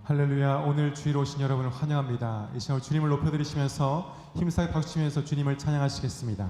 할렐루야. 오늘 주일 오신 여러분을 환영합니다. 이 시간 주님을 높여드리시면서 힘차게 박수치면서 주님을 찬양하시겠습니다.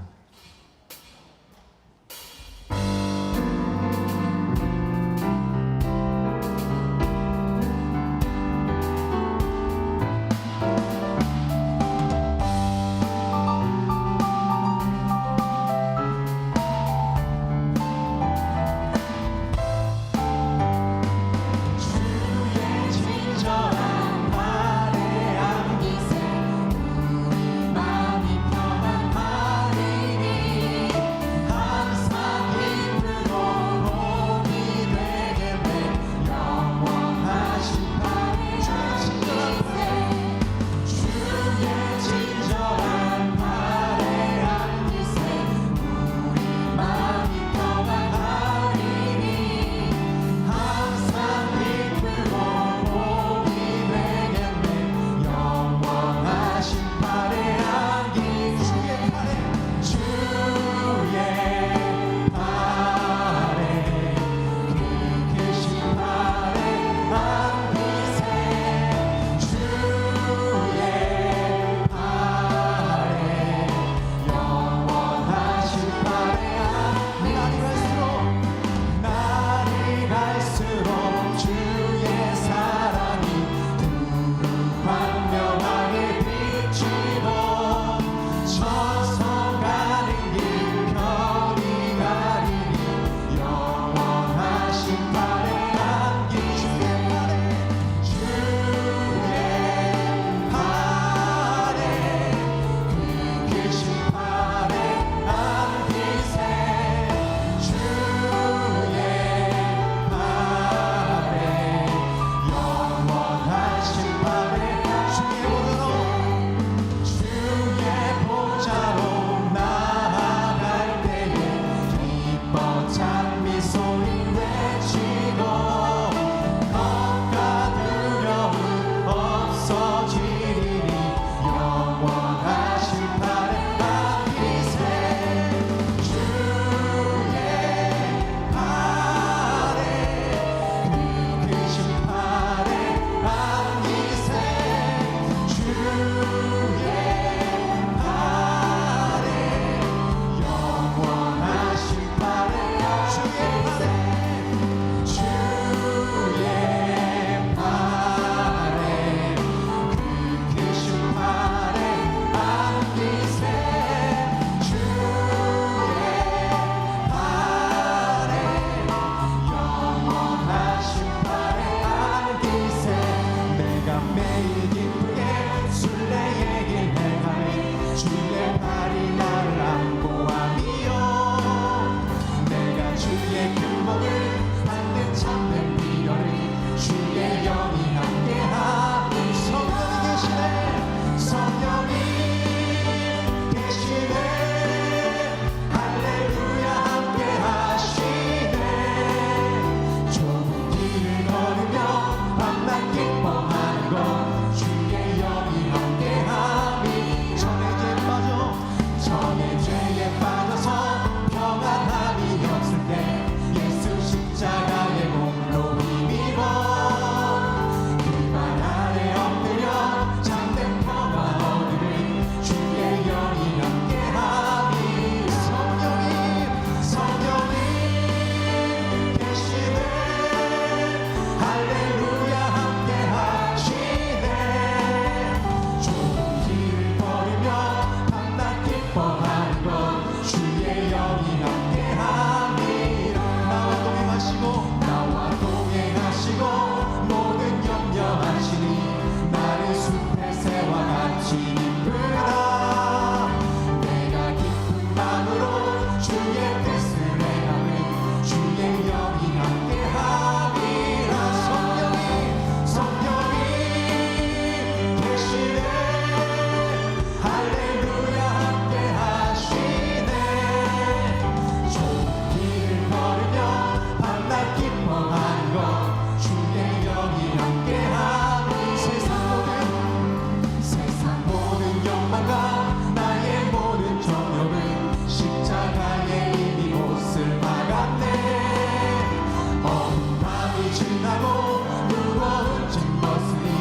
지나고 무거운 짐 벗으니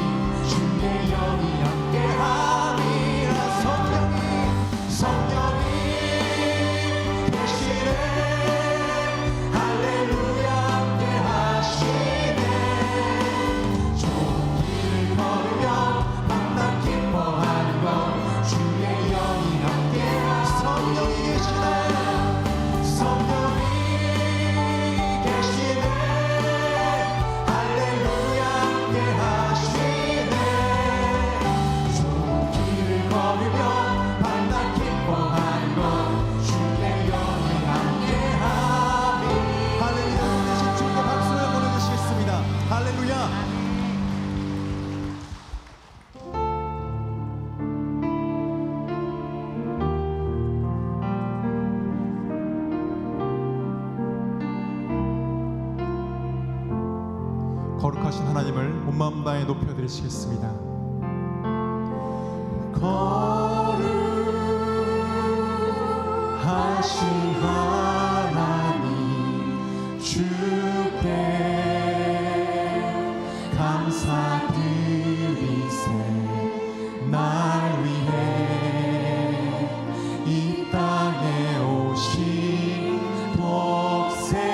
할렐루야. 거룩하신 하나님을 온 마음 다해 높여드리시겠습니다. 거룩하신 하나님 주께 감사드리세. 날 위해 이 땅에 오신 독생자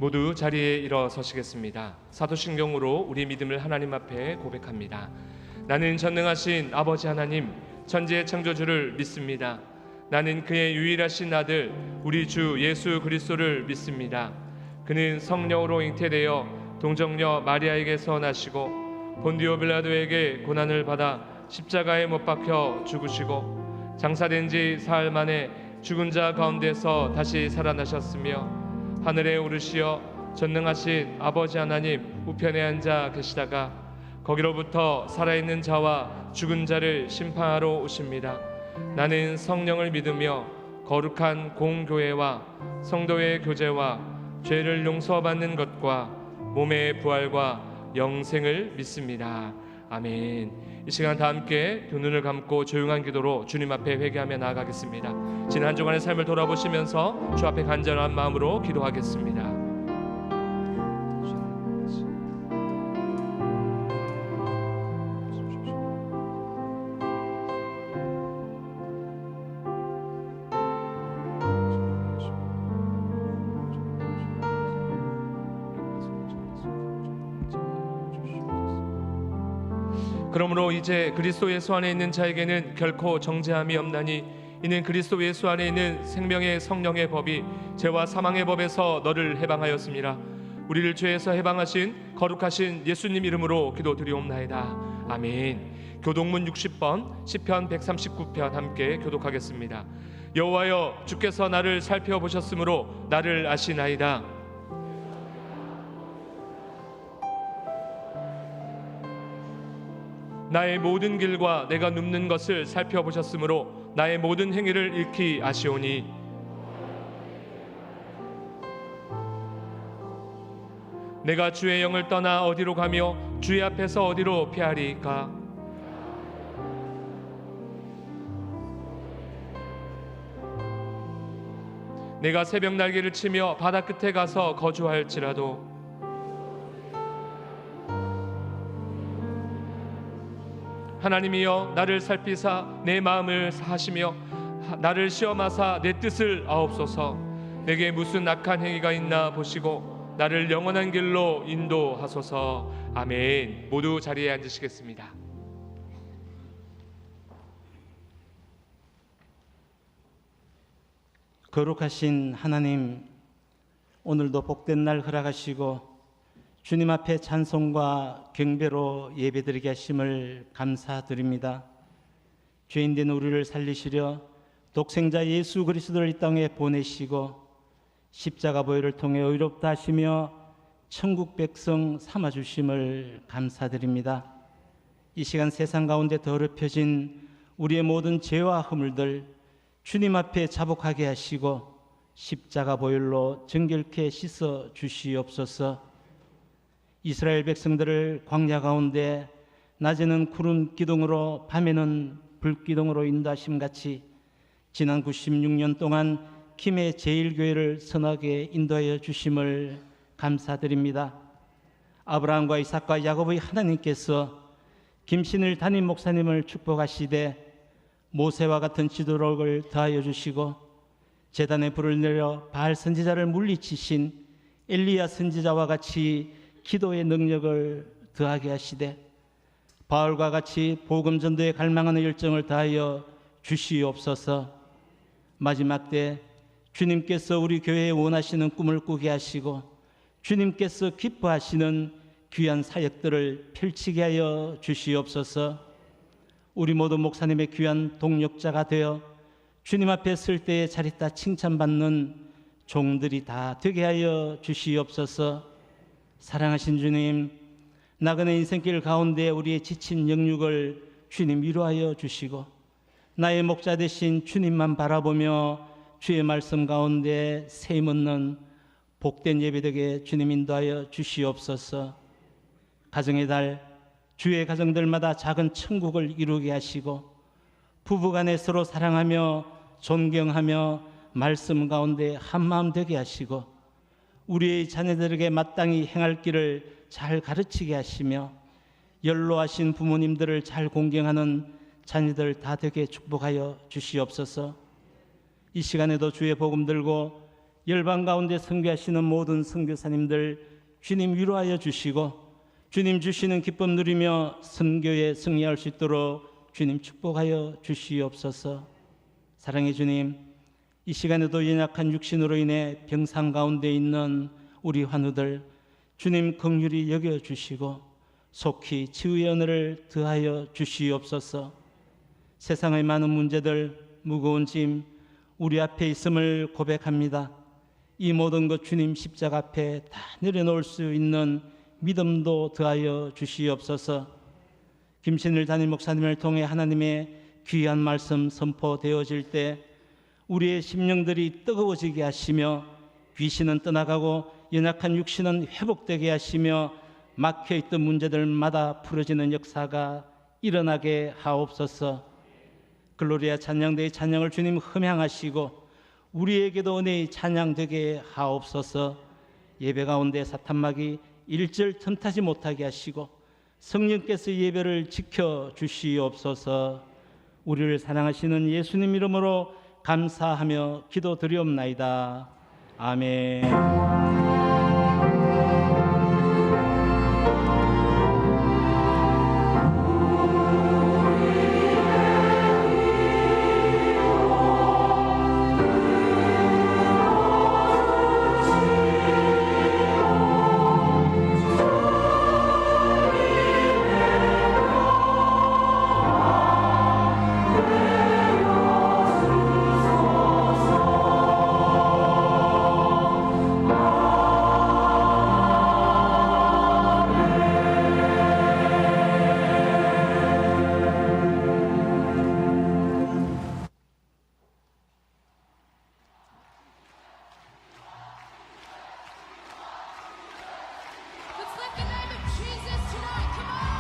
모두 자리에 일어서시겠습니다. 사도신경으로 우리 믿음을 하나님 앞에 고백합니다. 나는 전능하신 아버지 하나님, 천지의 창조주를 믿습니다. 나는 그의 유일하신 아들 우리 주 예수 그리스도를 믿습니다. 그는 성령으로 잉태되어 동정녀 마리아에게서 나시고 본디오 빌라도에게 고난을 받아 십자가에 못 박혀 죽으시고 장사된 지 사흘 만에 죽은 자 가운데서 다시 살아나셨으며 하늘에 오르시어 전능하신 아버지 하나님 우편에 앉아 계시다가 거기로부터 살아있는 자와 죽은 자를 심판하러 오십니다. 나는 성령을 믿으며 거룩한 공교회와 성도의 교제와 죄를 용서받는 것과 몸의 부활과 영생을 믿습니다. 아멘. 이 시간 다 함께 두 눈을 감고 조용한 기도로 주님 앞에 회개하며 나아가겠습니다. 지난 한 주간의 삶을 돌아보시면서 주 앞에 간절한 마음으로 기도하겠습니다. 그러므로 이제 그리스도 예수 안에 있는 자에게는 결코 정죄함이 없나니 이는 그리스도 예수 안에 있는 생명의 성령의 법이 죄와 사망의 법에서 너를 해방하였습니다. 우리를 죄에서 해방하신 거룩하신 예수님 이름으로 기도드리옵나이다. 아멘. 교독문 60번 시편 139편 함께 교독하겠습니다. 여호와여, 주께서 나를 살펴보셨으므로 나를 아시나이다. 나의 모든 길과 내가 눕는 것을 살펴보셨으므로 나의 모든 행위를 익히 아시오니 내가 주의 영을 떠나 어디로 가며 주의 앞에서 어디로 피하리까? 내가 새벽 날개를 치며 바다 끝에 가서 거주할지라도 하나님이여, 나를 살피사 내 마음을 사하시며 나를 시험하사 내 뜻을 아옵소서. 내게 무슨 악한 행위가 있나 보시고 나를 영원한 길로 인도하소서. 아멘. 모두 자리에 앉으시겠습니다. 거룩하신 하나님, 오늘도 복된 날 허락하시고 주님 앞에 찬송과 경배로 예배드리게 하심을 감사드립니다. 죄인된 우리를 살리시려 독생자 예수 그리스도를 이 땅에 보내시고 십자가 보혈을 통해 의롭다 하시며 천국 백성 삼아주심을 감사드립니다. 이 시간 세상 가운데 더럽혀진 우리의 모든 죄와 허물들 주님 앞에 자복하게 하시고 십자가 보혈로 정결케 씻어 주시옵소서. 이스라엘 백성들을 광야 가운데 낮에는 구름 기둥으로 밤에는 불 기둥으로 인도하심 같이 지난 96년 동안 김해 제1교회를 선하게 인도하여 주심을 감사드립니다. 아브라함과 이삭과 야곱의 하나님께서 김신을 담임 목사님을 축복하시되 모세와 같은 지도력을 더하여 주시고 제단에 불을 내려 바알 선지자를 물리치신 엘리야 선지자와 같이 기도의 능력을 더하게 하시되 바울과 같이 복음 전도에 갈망하는 열정을 다하여 주시옵소서. 마지막 때 주님께서 우리 교회에 원하시는 꿈을 꾸게 하시고 주님께서 기뻐하시는 귀한 사역들을 펼치게 하여 주시옵소서. 우리 모두 목사님의 귀한 동력자가 되어 주님 앞에 설 때에 자리따 칭찬받는 종들이 다 되게 하여 주시옵소서. 사랑하신 주님, 나그네 인생길 가운데 우리의 지친 영육을 주님 위로하여 주시고 나의 목자 되신 주님만 바라보며 주의 말씀 가운데 세임 얻는 복된 예배되게 주님 인도하여 주시옵소서. 가정의 달, 주의 가정들마다 작은 천국을 이루게 하시고 부부간에 서로 사랑하며 존경하며 말씀 가운데 한마음 되게 하시고 우리의 자녀들에게 마땅히 행할 길을 잘 가르치게 하시며 연로하신 부모님들을 잘 공경하는 자녀들 다 되게 축복하여 주시옵소서. 이 시간에도 주의 복음 들고 열방 가운데 선교하시는 모든 선교사님들 주님 위로하여 주시고 주님 주시는 기쁨 누리며 선교에 승리할 수 있도록 주님 축복하여 주시옵소서. 사랑의 주님, 이 시간에도 연약한 육신으로 인해 병상 가운데 있는 우리 환우들 주님 긍휼히 여겨주시고 속히 치유의 은혜를 더하여 주시옵소서. 세상의 많은 문제들, 무거운 짐 우리 앞에 있음을 고백합니다. 이 모든 것 주님 십자가 앞에 다 내려놓을 수 있는 믿음도 더하여 주시옵소서. 김신일 담임 목사님을 통해 하나님의 귀한 말씀 선포되어질 때 우리의 심령들이 뜨거워지게 하시며 귀신은 떠나가고 연약한 육신은 회복되게 하시며 막혀있던 문제들마다 풀어지는 역사가 일어나게 하옵소서. 글로리아 찬양대의 찬양을 주님 흠향하시고 우리에게도 은혜의 찬양되게 하옵소서. 예배 가운데 사탄막이 일절 틈타지 못하게 하시고 성령께서 예배를 지켜주시옵소서. 우리를 사랑하시는 예수님 이름으로 감사하며 기도드리옵나이다. 아멘. Let's lift the name of Jesus tonight. Come on.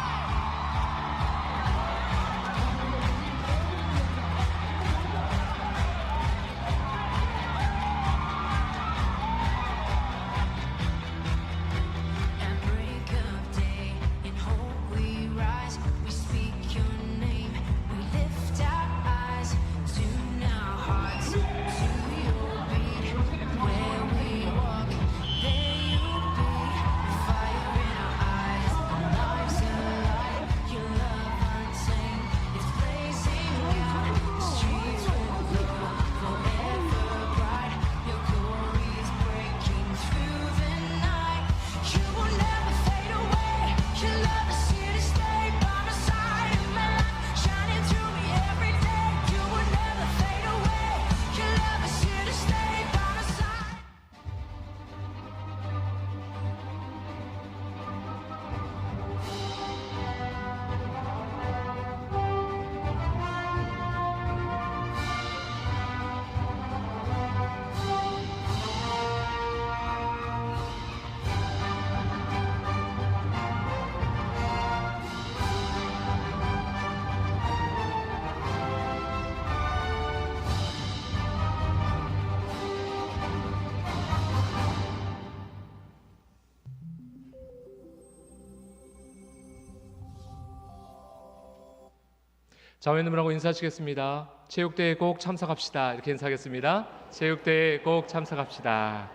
At break of day, in hope we rise. We speak your name. We lift our eyes, tune our hearts to your beat. Where we walk, there you'll be. Fire in our eyes, our lives alive. Your love untamed, it's blazing out. The streets with love, forever bright. Your glory is breaking through the night. You will never fade away. Your love is here to stay by my side. In my life, shining through me every day. You will never fade away. Your love is here to stay by my side. 자회님이라고 인사하시겠습니다. 체육대회에 꼭 참석합시다. 이렇게 인사하겠습니다. 체육대회에 꼭 참석합시다.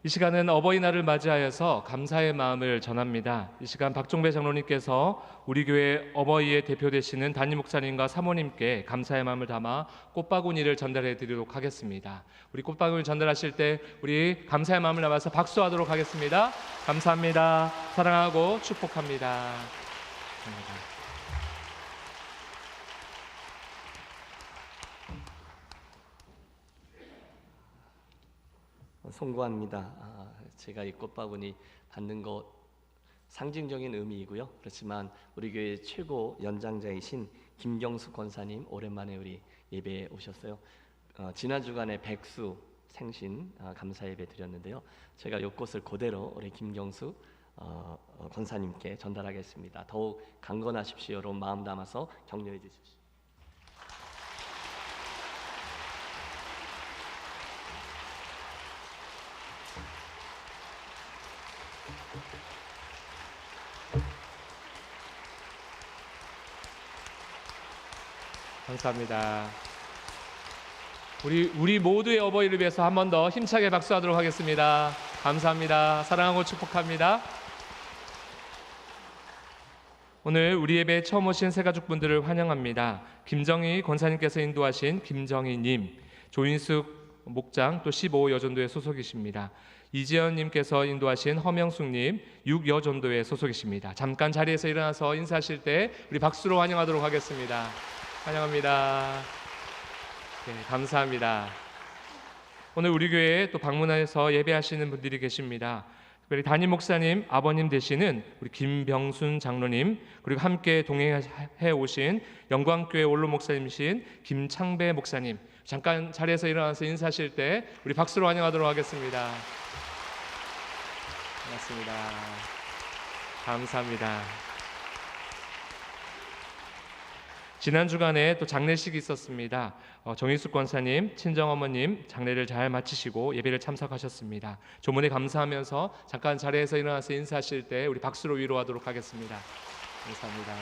이 시간은 어버이날을 맞이하여서 감사의 마음을 전합니다. 이 시간 박종배 장로님께서 우리 교회 어버이의 대표 되시는 담임 목사님과 사모님께 감사의 마음을 담아 꽃바구니를 전달해 드리도록 하겠습니다. 우리 꽃바구니 전달하실 때 우리 감사의 마음을 담아서 박수하도록 하겠습니다. 감사합니다. 사랑하고 축복합니다. 감사합니다. 송구합니다. 제가 이 꽃바구니 받는 것 상징적인 의미이고요. 그렇지만 우리 교회 최고 연장자이신 김경수 권사님 오랜만에 우리 예배에 오셨어요. 지난 주간에 백수 생신 감사 예배 드렸는데요. 제가 이 꽃을 그대로 우리 김경수 권사님께 전달하겠습니다. 더욱 강건하십시오. 여러분 마음 담아서 격려해 주십시오. 감사합니다. 우리 모두의 어버이를 위해서 한 번 더 힘차게 박수하도록 하겠습니다. 감사합니다. 사랑하고 축복합니다. 오늘 우리 예배에 처음 오신 새가족분들을 환영합니다. 김정희 권사님께서 인도하신 김정희님, 조인숙 목장 또 15 여전도의 소속이십니다. 이지연님께서 인도하신 허명숙님 6 여전도의 소속이십니다. 잠깐 자리에서 일어나서 인사하실 때 우리 박수로 환영하도록 하겠습니다. 환영합니다. 네, 감사합니다. 오늘 우리 교회에 또 방문해서 예배하시는 분들이 계십니다. 특별히 담임 목사님 아버님 되시는 우리 김병순 장로님, 그리고 함께 동행해 오신 영광교회 원로 목사님이신 김창배 목사님, 잠깐 자리에서 일어나서 인사하실 때 우리 박수로 환영하도록 하겠습니다. 반갑습니다. 감사합니다. 지난 주간에 또 장례식이 있었습니다. 정익숙 권사님, 친정어머님 장례를 잘 마치시고 예배를 참석하셨습니다. 조문에 감사하면서 잠깐 자리에서 일어나서 인사하실 때 우리 박수로 위로하도록 하겠습니다. 감사합니다.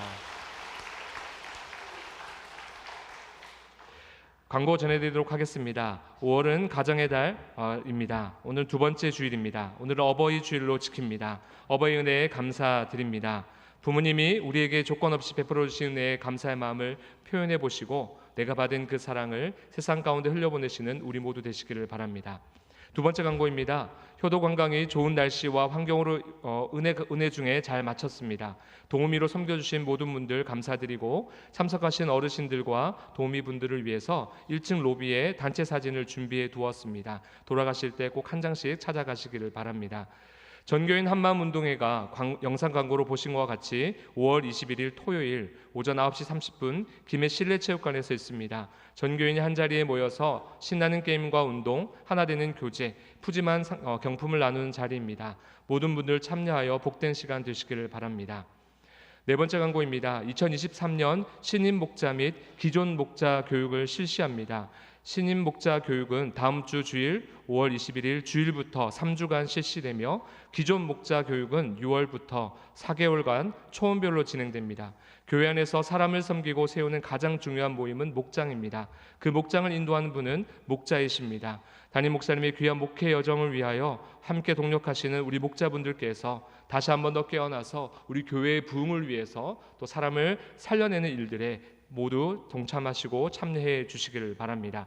광고 전해드리도록 하겠습니다. 5월은 가정의 달입니다. 오늘 두 번째 주일입니다. 오늘은 어버이 주일로 지킵니다. 어버이 은혜에 감사드립니다. 부모님이 우리에게 조건 없이 베풀어 주신 은혜에 감사의 마음을 표현해 보시고 내가 받은 그 사랑을 세상 가운데 흘려보내시는 우리 모두 되시기를 바랍니다. 두 번째 광고입니다. 효도 관광이 좋은 날씨와 환경으로 은혜 중에 잘 마쳤습니다. 도우미로 섬겨주신 모든 분들 감사드리고 참석하신 어르신들과 도우미 분들을 위해서 1층 로비에 단체 사진을 준비해 두었습니다. 돌아가실 때 꼭 한 장씩 찾아가시기를 바랍니다. 전교인 한마음운동회가 영상 광고로 보신 것과 같이 5월 21일 토요일 오전 9시 30분 김해 실내체육관에서 있습니다. 전교인이 한자리에 모여서 신나는 게임과 운동, 하나 되는 교제, 푸짐한 경품을 나누는 자리입니다. 모든 분들 참여하여 복된 시간 되시기를 바랍니다. 네 번째 광고입니다. 2023년 신임 목자 및 기존 목자 교육을 실시합니다. 신임 목자 교육은 다음 주 주일 5월 21일 주일부터 3주간 실시되며 기존 목자 교육은 6월부터 4개월간 초원별로 진행됩니다. 교회 안에서 사람을 섬기고 세우는 가장 중요한 모임은 목장입니다. 그 목장을 인도하는 분은 목자이십니다. 담임 목사님의 귀한 목회 여정을 위하여 함께 동력하시는 우리 목자분들께서 다시 한 번 더 깨어나서 우리 교회의 부흥을 위해서 또 사람을 살려내는 일들에 모두 동참하시고 참여해 주시기를 바랍니다.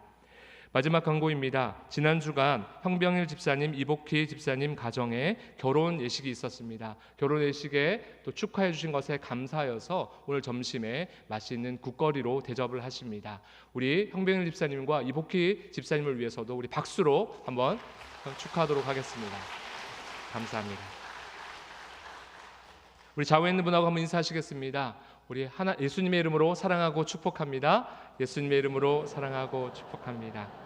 마지막 광고입니다. 지난 주간 형병일 집사님, 이복희 집사님 가정에 결혼 예식이 있었습니다. 결혼 예식에 또 축하해 주신 것에 감사하여서 오늘 점심에 맛있는 국거리로 대접을 하십니다. 우리 형병일 집사님과 이복희 집사님을 위해서도 우리 박수로 한번 축하하도록 하겠습니다. 감사합니다. 우리 좌우에 있는 분하고 한번 인사하시겠습니다. 우리 예수님의 이름으로 사랑하고 축복합니다. 예수님의 이름으로 사랑하고 축복합니다.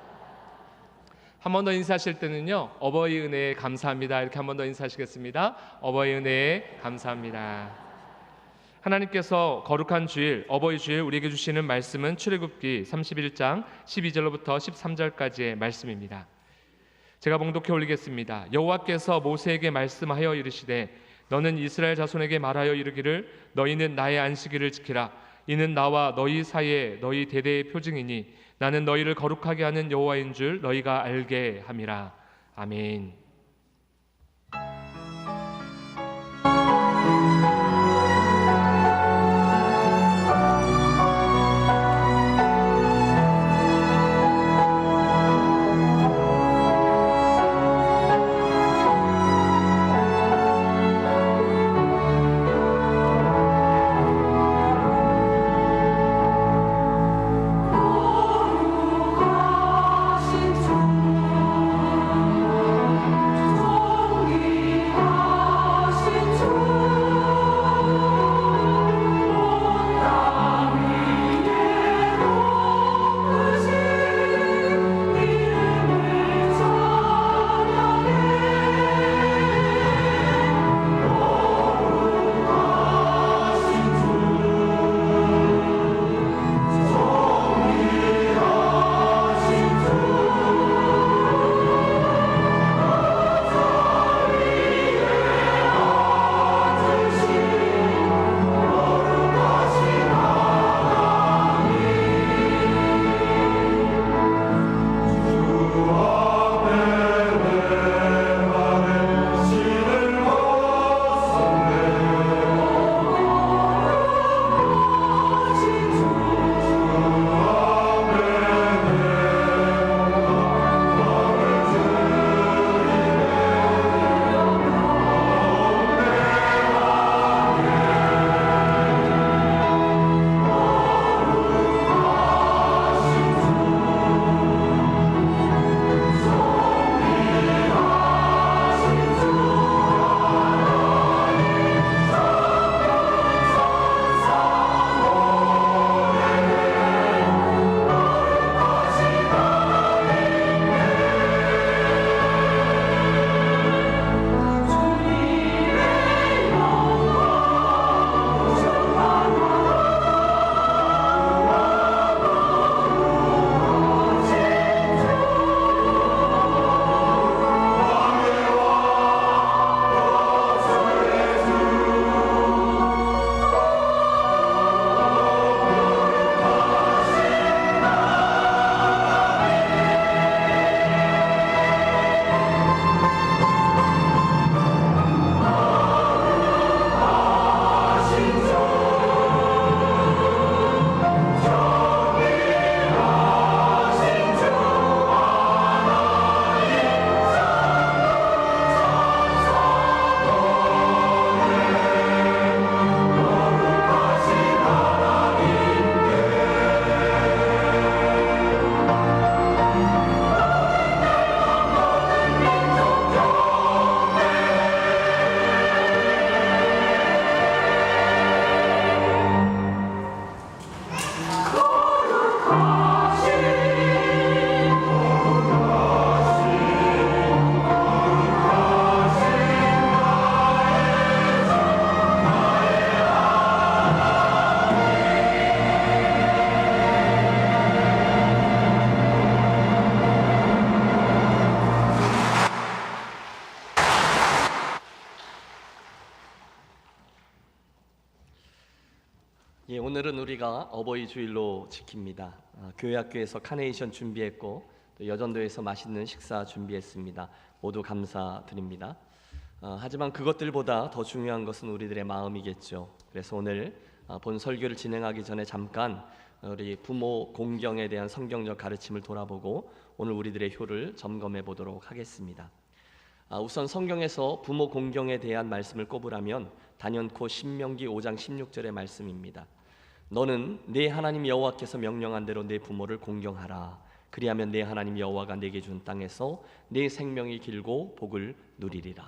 한 번 더 인사하실 때는요, 어버이 은혜에 감사합니다. 이렇게 한 번 더 인사하시겠습니다. 어버이 은혜에 감사합니다. 하나님께서 거룩한 주일, 어버이 주일 우리에게 주시는 말씀은 출애굽기 31장 12절로부터 13절까지의 말씀입니다. 제가 봉독해 올리겠습니다. 여호와께서 모세에게 말씀하여 이르시되 너는 이스라엘 자손에게 말하여 이르기를 너희는 나의 안식일을 지키라. 이는 나와 너희 사이에 너희 대대의 표징이니 나는 너희를 거룩하게 하는 여호와인 줄 너희가 알게 함이라. 아멘. 오늘은 우리가 어버이 주일로 지킵니다. 교회 학교에서 카네이션 준비했고 또 여전도에서 맛있는 식사 준비했습니다. 모두 감사드립니다. 하지만 그것들보다 더 중요한 것은 우리들의 마음이겠죠. 그래서 오늘 본 설교를 진행하기 전에 잠깐 우리 부모 공경에 대한 성경적 가르침을 돌아보고 오늘 우리들의 효를 점검해 보도록 하겠습니다. 우선 성경에서 부모 공경에 대한 말씀을 꼽으라면 단연코 신명기 5장 16절의 말씀입니다. 너는 네 하나님 여호와께서 명령한 대로 네 부모를 공경하라. 그리하면 네 하나님 여호와가 네게 준 땅에서 네 생명이 길고 복을 누리리라.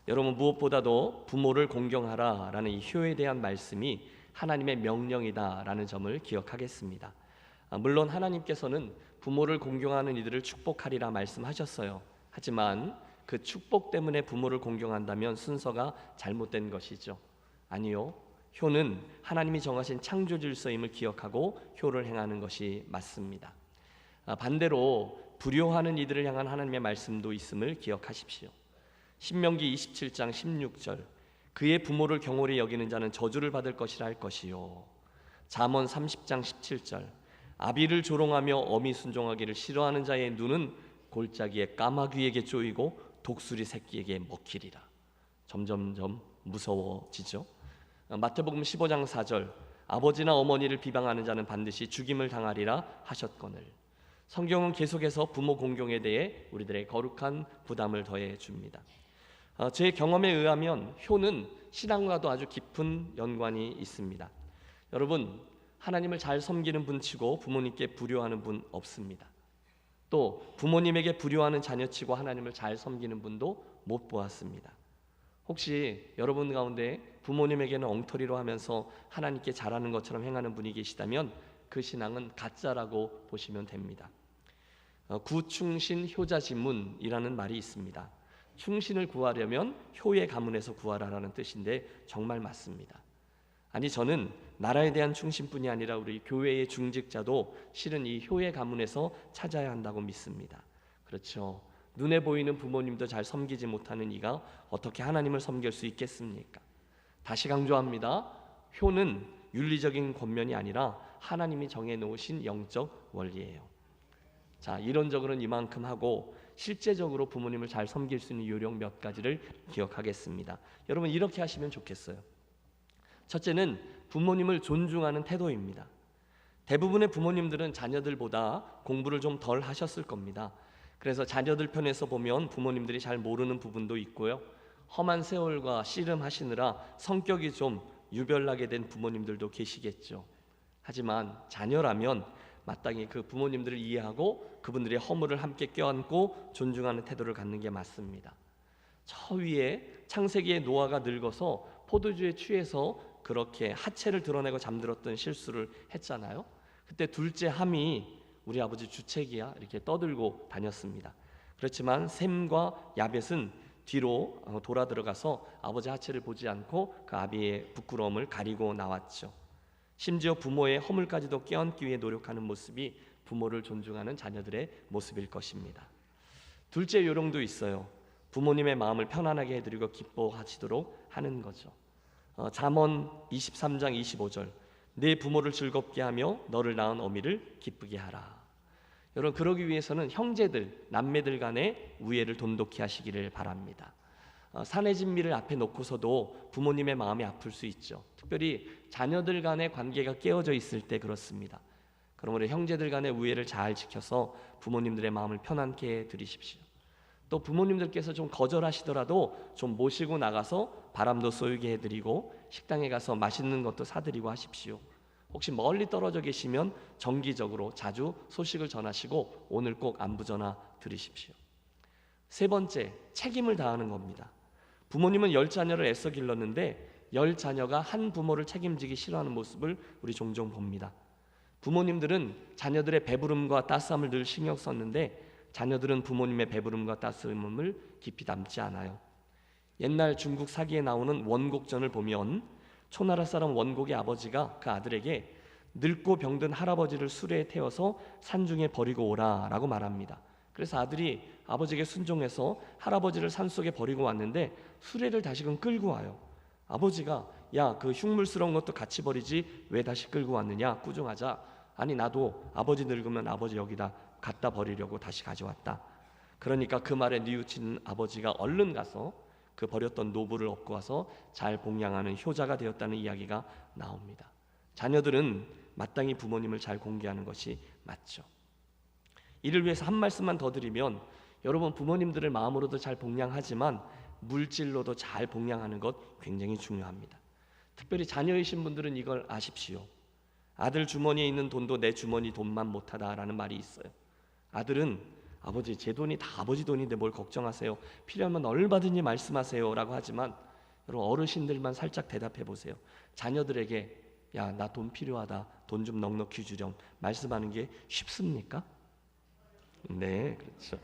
여러분, 무엇보다도 부모를 공경하라라는 이 효에 대한 말씀이 하나님의 명령이다라는 점을 기억하겠습니다. 물론 하나님께서는 부모를 공경하는 이들을 축복하리라 말씀하셨어요. 하지만 그 축복 때문에 부모를 공경한다면 순서가 잘못된 것이죠. 아니요, 효는 하나님이 정하신 창조 질서임을 기억하고 효를 행하는 것이 맞습니다. 반대로 불효하는 이들을 향한 하나님의 말씀도 있음을 기억하십시오. 신명기 27장 16절, 그의 부모를 경홀히 여기는 자는 저주를 받을 것이라 할 것이요. 잠언 30장 17절, 아비를 조롱하며 어미 순종하기를 싫어하는 자의 눈은 골짜기에 까마귀에게 쪼이고 독수리 새끼에게 먹히리라. 점점점 무서워지죠. 마태복음 15장 4절, 아버지나 어머니를 비방하는 자는 반드시 죽임을 당하리라 하셨거늘. 성경은 계속해서 부모 공경에 대해 우리들의 거룩한 부담을 더해 줍니다. 제 경험에 의하면 효는 신앙과도 아주 깊은 연관이 있습니다. 여러분, 하나님을 잘 섬기는 분치고 부모님께 불효하는 분 없습니다. 또 부모님에게 불효하는 자녀치고 하나님을 잘 섬기는 분도 못 보았습니다. 혹시 여러분 가운데 부모님에게는 엉터리로 하면서 하나님께 잘하는 것처럼 행하는 분이 계시다면 그 신앙은 가짜라고 보시면 됩니다. 구충신 효자지문이라는 말이 있습니다. 충신을 구하려면 효의 가문에서 구하라라는 뜻인데 정말 맞습니다. 아니, 저는 나라에 대한 충신뿐이 아니라 우리 교회의 중직자도 실은 이 효의 가문에서 찾아야 한다고 믿습니다. 그렇죠. 눈에 보이는 부모님도 잘 섬기지 못하는 이가 어떻게 하나님을 섬길 수 있겠습니까? 다시 강조합니다. 효는 윤리적인 권면이 아니라 하나님이 정해놓으신 영적 원리예요. 자, 이론적으로는 이만큼 하고 실제적으로 부모님을 잘 섬길 수 있는 요령 몇 가지를 기억하겠습니다. 여러분, 이렇게 하시면 좋겠어요. 첫째는 부모님을 존중하는 태도입니다. 대부분의 부모님들은 자녀들보다 공부를 좀 덜 하셨을 겁니다. 그래서 자녀들 편에서 보면 부모님들이 잘 모르는 부분도 있고요. 험한 세월과 씨름하시느라 성격이 좀 유별나게 된 부모님들도 계시겠죠. 하지만 자녀라면 마땅히 그 부모님들을 이해하고 그분들의 허물을 함께 껴안고 존중하는 태도를 갖는 게 맞습니다. 저 위에 창세기의 노아가 늙어서 포도주에 취해서 그렇게 하체를 드러내고 잠들었던 실수를 했잖아요. 그때 둘째 함이 우리 아버지 주책이야 이렇게 떠들고 다녔습니다. 그렇지만 셈과 야벳은 뒤로 돌아 들어가서 아버지 하체를 보지 않고 그 아비의 부끄러움을 가리고 나왔죠. 심지어 부모의 허물까지도 껴안기 위해 노력하는 모습이 부모를 존중하는 자녀들의 모습일 것입니다. 둘째 요령도 있어요. 부모님의 마음을 편안하게 해드리고 기뻐하시도록 하는 거죠. 잠언 23장 25절, 내 부모를 즐겁게 하며 너를 낳은 어미를 기쁘게 하라. 여러분, 그러기 위해서는 형제들, 남매들 간의 우애를 돈독히 하시기를 바랍니다. 사내 진미를 앞에 놓고서도 부모님의 마음이 아플 수 있죠. 특별히 자녀들 간의 관계가 깨어져 있을 때 그렇습니다. 그러므로 형제들 간의 우애를 잘 지켜서 부모님들의 마음을 편안케 해드리십시오. 또 부모님들께서 좀 거절하시더라도 좀 모시고 나가서 바람도 쏘이게 해드리고 식당에 가서 맛있는 것도 사드리고 하십시오. 혹시 멀리 떨어져 계시면 정기적으로 자주 소식을 전하시고 오늘 꼭 안부 전화 드리십시오. 세 번째, 책임을 다하는 겁니다. 부모님은 10자녀를 애써 길렀는데 10자녀가 한 부모를 책임지기 싫어하는 모습을 우리 종종 봅니다. 부모님들은 자녀들의 배부름과 따스함을 늘 신경 썼는데 자녀들은 부모님의 배부름과 따스함을 깊이 담지 않아요. 옛날 중국 사기에 나오는 원곡전을 보면 초나라 사람 원곡의 아버지가 그 아들에게 늙고 병든 할아버지를 수레에 태워서 산중에 버리고 오라 라고 말합니다. 그래서 아들이 아버지에게 순종해서 할아버지를 산속에 버리고 왔는데 수레를 다시금 끌고 와요. 아버지가 야, 그 흉물스러운 것도 같이 버리지 왜 다시 끌고 왔느냐? 꾸중하자. 아니, 나도 아버지 늙으면 아버지 여기다 갖다 버리려고 다시 가져왔다. 그러니까 그 말에 뉘우친 아버지가 얼른 가서 그 버렸던 노부를 얻고 와서 잘 봉양하는 효자가 되었다는 이야기가 나옵니다. 자녀들은 마땅히 부모님을 잘 공개하는 것이 맞죠. 이를 위해서 한 말씀만 더 드리면, 여러분 부모님들을 마음으로도 잘 봉양하지만 물질로도 잘 봉양하는 것 굉장히 중요합니다. 특별히 자녀이신 분들은 이걸 아십시오. 아들 주머니에 있는 돈도 내 주머니 돈만 못하다라는 말이 있어요. 아들은 아버지 제 돈이 다 아버지 돈인데 뭘 걱정하세요, 필요하면 얼마든지 말씀하세요 라고 하지만, 여러분 어르신들만 살짝 대답해 보세요. 자녀들에게 야, 나 돈 필요하다, 돈 좀 넉넉히 주렴 말씀하는 게 쉽습니까? 네, 그렇죠.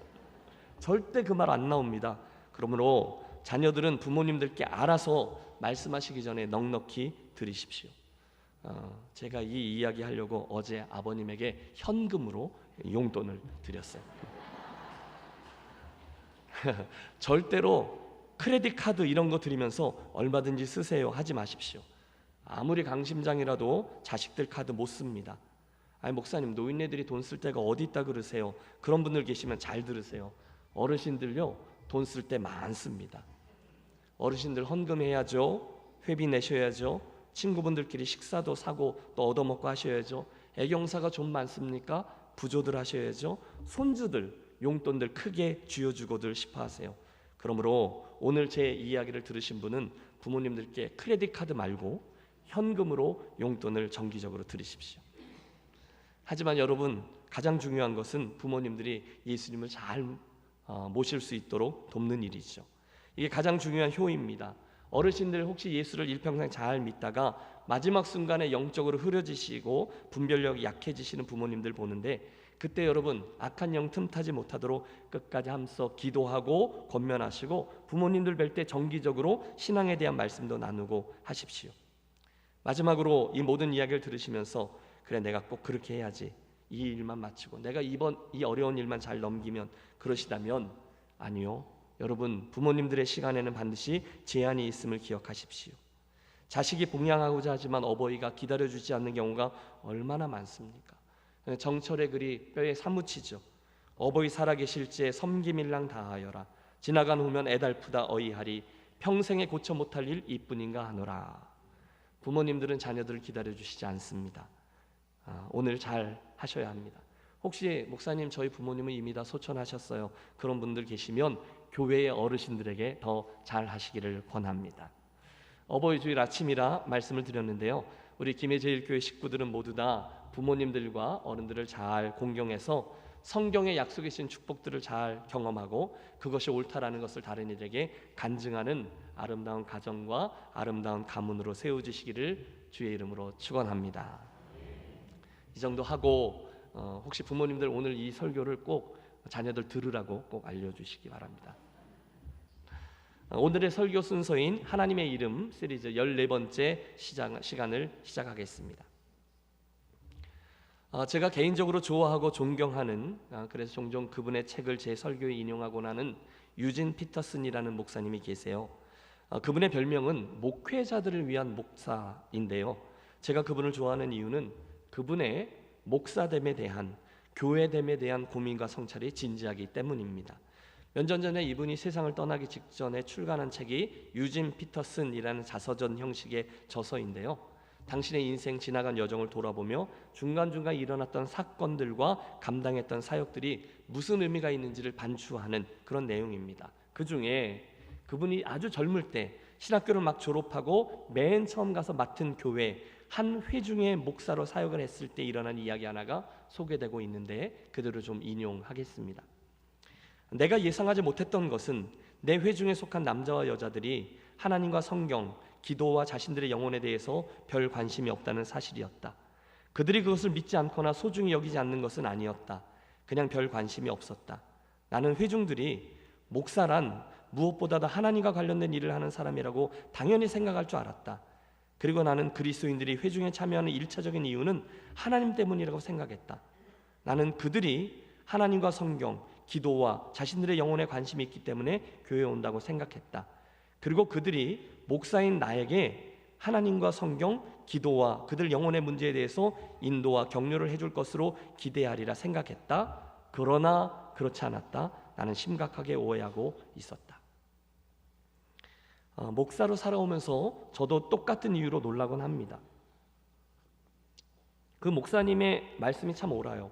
절대 그 말 안 나옵니다. 그러므로 자녀들은 부모님들께 알아서 말씀하시기 전에 넉넉히 드리십시오. 제가 이 이야기 하려고 어제 아버님에게 현금으로 용돈을 드렸어요. 절대로 크레딧 카드 이런 거 드리면서 얼마든지 쓰세요 하지 마십시오. 아무리 강심장이라도 자식들 카드 못 씁니다. 아니 목사님, 노인네들이 돈 쓸 데가 어디 있다 그러세요? 그런 분들 계시면 잘 들으세요. 어르신들요, 돈 쓸 때 많습니다. 어르신들 헌금해야죠, 회비 내셔야죠, 친구분들끼리 식사도 사고 또 얻어먹고 하셔야죠. 애경사가 좀 많습니까? 부조들 하셔야죠. 손주들 용돈들 크게 쥐어주고들 싶어 하세요. 그러므로 오늘 제 이야기를 들으신 분은 부모님들께 크레딧 카드 말고 현금으로 용돈을 정기적으로 드리십시오. 하지만 여러분, 가장 중요한 것은 부모님들이 예수님을 잘 모실 수 있도록 돕는 일이죠. 이게 가장 중요한 효입니다. 어르신들 혹시 예수를 일평생 잘 믿다가 마지막 순간에 영적으로 흐려지시고 분별력이 약해지시는 부모님들 보는데, 그때 여러분 악한 영 틈타지 못하도록 끝까지 함써 기도하고 권면하시고 부모님들 뵐 때 정기적으로 신앙에 대한 말씀도 나누고 하십시오. 마지막으로 이 모든 이야기를 들으시면서 그래, 내가 꼭 그렇게 해야지, 이 일만 마치고 내가 이번 이 어려운 일만 잘 넘기면, 그러시다면 아니요. 여러분, 부모님들의 시간에는 반드시 제한이 있음을 기억하십시오. 자식이 봉양하고자 하지만 어버이가 기다려주지 않는 경우가 얼마나 많습니까? 정철의 글이 뼈에 사무치죠. 어버이 살아계실지에 섬김일랑 다하여라. 지나간 후면 애달프다 어이하리. 평생에 고쳐 못할 일 이뿐인가 하노라. 부모님들은 자녀들을 기다려주시지 않습니다. 오늘 잘 하셔야 합니다. 혹시 목사님, 저희 부모님은 이미 다 소천하셨어요, 그런 분들 계시면 교회의 어르신들에게 더 잘 하시기를 권합니다. 어버이 주일 아침이라 말씀을 드렸는데요, 우리 김해제일교회 식구들은 모두 다 부모님들과 어른들을 잘 공경해서 성경에 약속하신 축복들을 잘 경험하고 그것이 옳다라는 것을 다른 이들에게 간증하는 아름다운 가정과 아름다운 가문으로 세워지시기를 주의 이름으로 축원합니다. 이 정도 하고 혹시 부모님들 오늘 이 설교를 꼭 자녀들 들으라고 꼭 알려주시기 바랍니다. 오늘의 설교 순서인 하나님의 이름 시리즈 14번째 시간을 시작하겠습니다. 제가 개인적으로 좋아하고 존경하는, 그래서 종종 그분의 책을 제 설교에 인용하곤 하는 유진 피터슨이라는 목사님이 계세요. 그분의 별명은 목회자들을 위한 목사인데요, 제가 그분을 좋아하는 이유는 그분의 목사됨에 대한, 교회됨에 대한 고민과 성찰이 진지하기 때문입니다. 몇 년 전에 이분이 세상을 떠나기 직전에 출간한 책이 유진 피터슨이라는 자서전 형식의 저서인데요, 당신의 인생 지나간 여정을 돌아보며 중간중간 일어났던 사건들과 감당했던 사역들이 무슨 의미가 있는지를 반추하는 그런 내용입니다. 그 중에 그분이 아주 젊을 때 신학교를 막 졸업하고 맨 처음 가서 맡은 교회 한 회중의 목사로 사역을 했을 때 일어난 이야기 하나가 소개되고 있는데 그대로 좀 인용하겠습니다. 내가 예상하지 못했던 것은 내 회중에 속한 남자와 여자들이 하나님과 성경, 기도와 자신들의 영혼에 대해서 별 관심이 없다는 사실이었다. 그들이 그것을 믿지 않거나 소중히 여기지 않는 것은 아니었다. 그냥 별 관심이 없었다. 나는 회중들이 목사란 무엇보다도 하나님과 관련된 일을 하는 사람이라고 당연히 생각할 줄 알았다. 그리고 나는 그리스도인들이 회중에 참여하는 1차적인 이유는 하나님 때문이라고 생각했다. 나는 그들이 하나님과 성경, 기도와 자신들의 영혼에 관심이 있기 때문에 교회에 온다고 생각했다. 그리고 그들이 목사인 나에게 하나님과 성경, 기도와 그들 영혼의 문제에 대해서 인도와 격려를 해줄 것으로 기대하리라 생각했다. 그러나 그렇지 않았다. 나는 심각하게 오해하고 있었다. 목사로 살아오면서 저도 똑같은 이유로 놀라곤 합니다. 그 목사님의 말씀이 참 옳아요.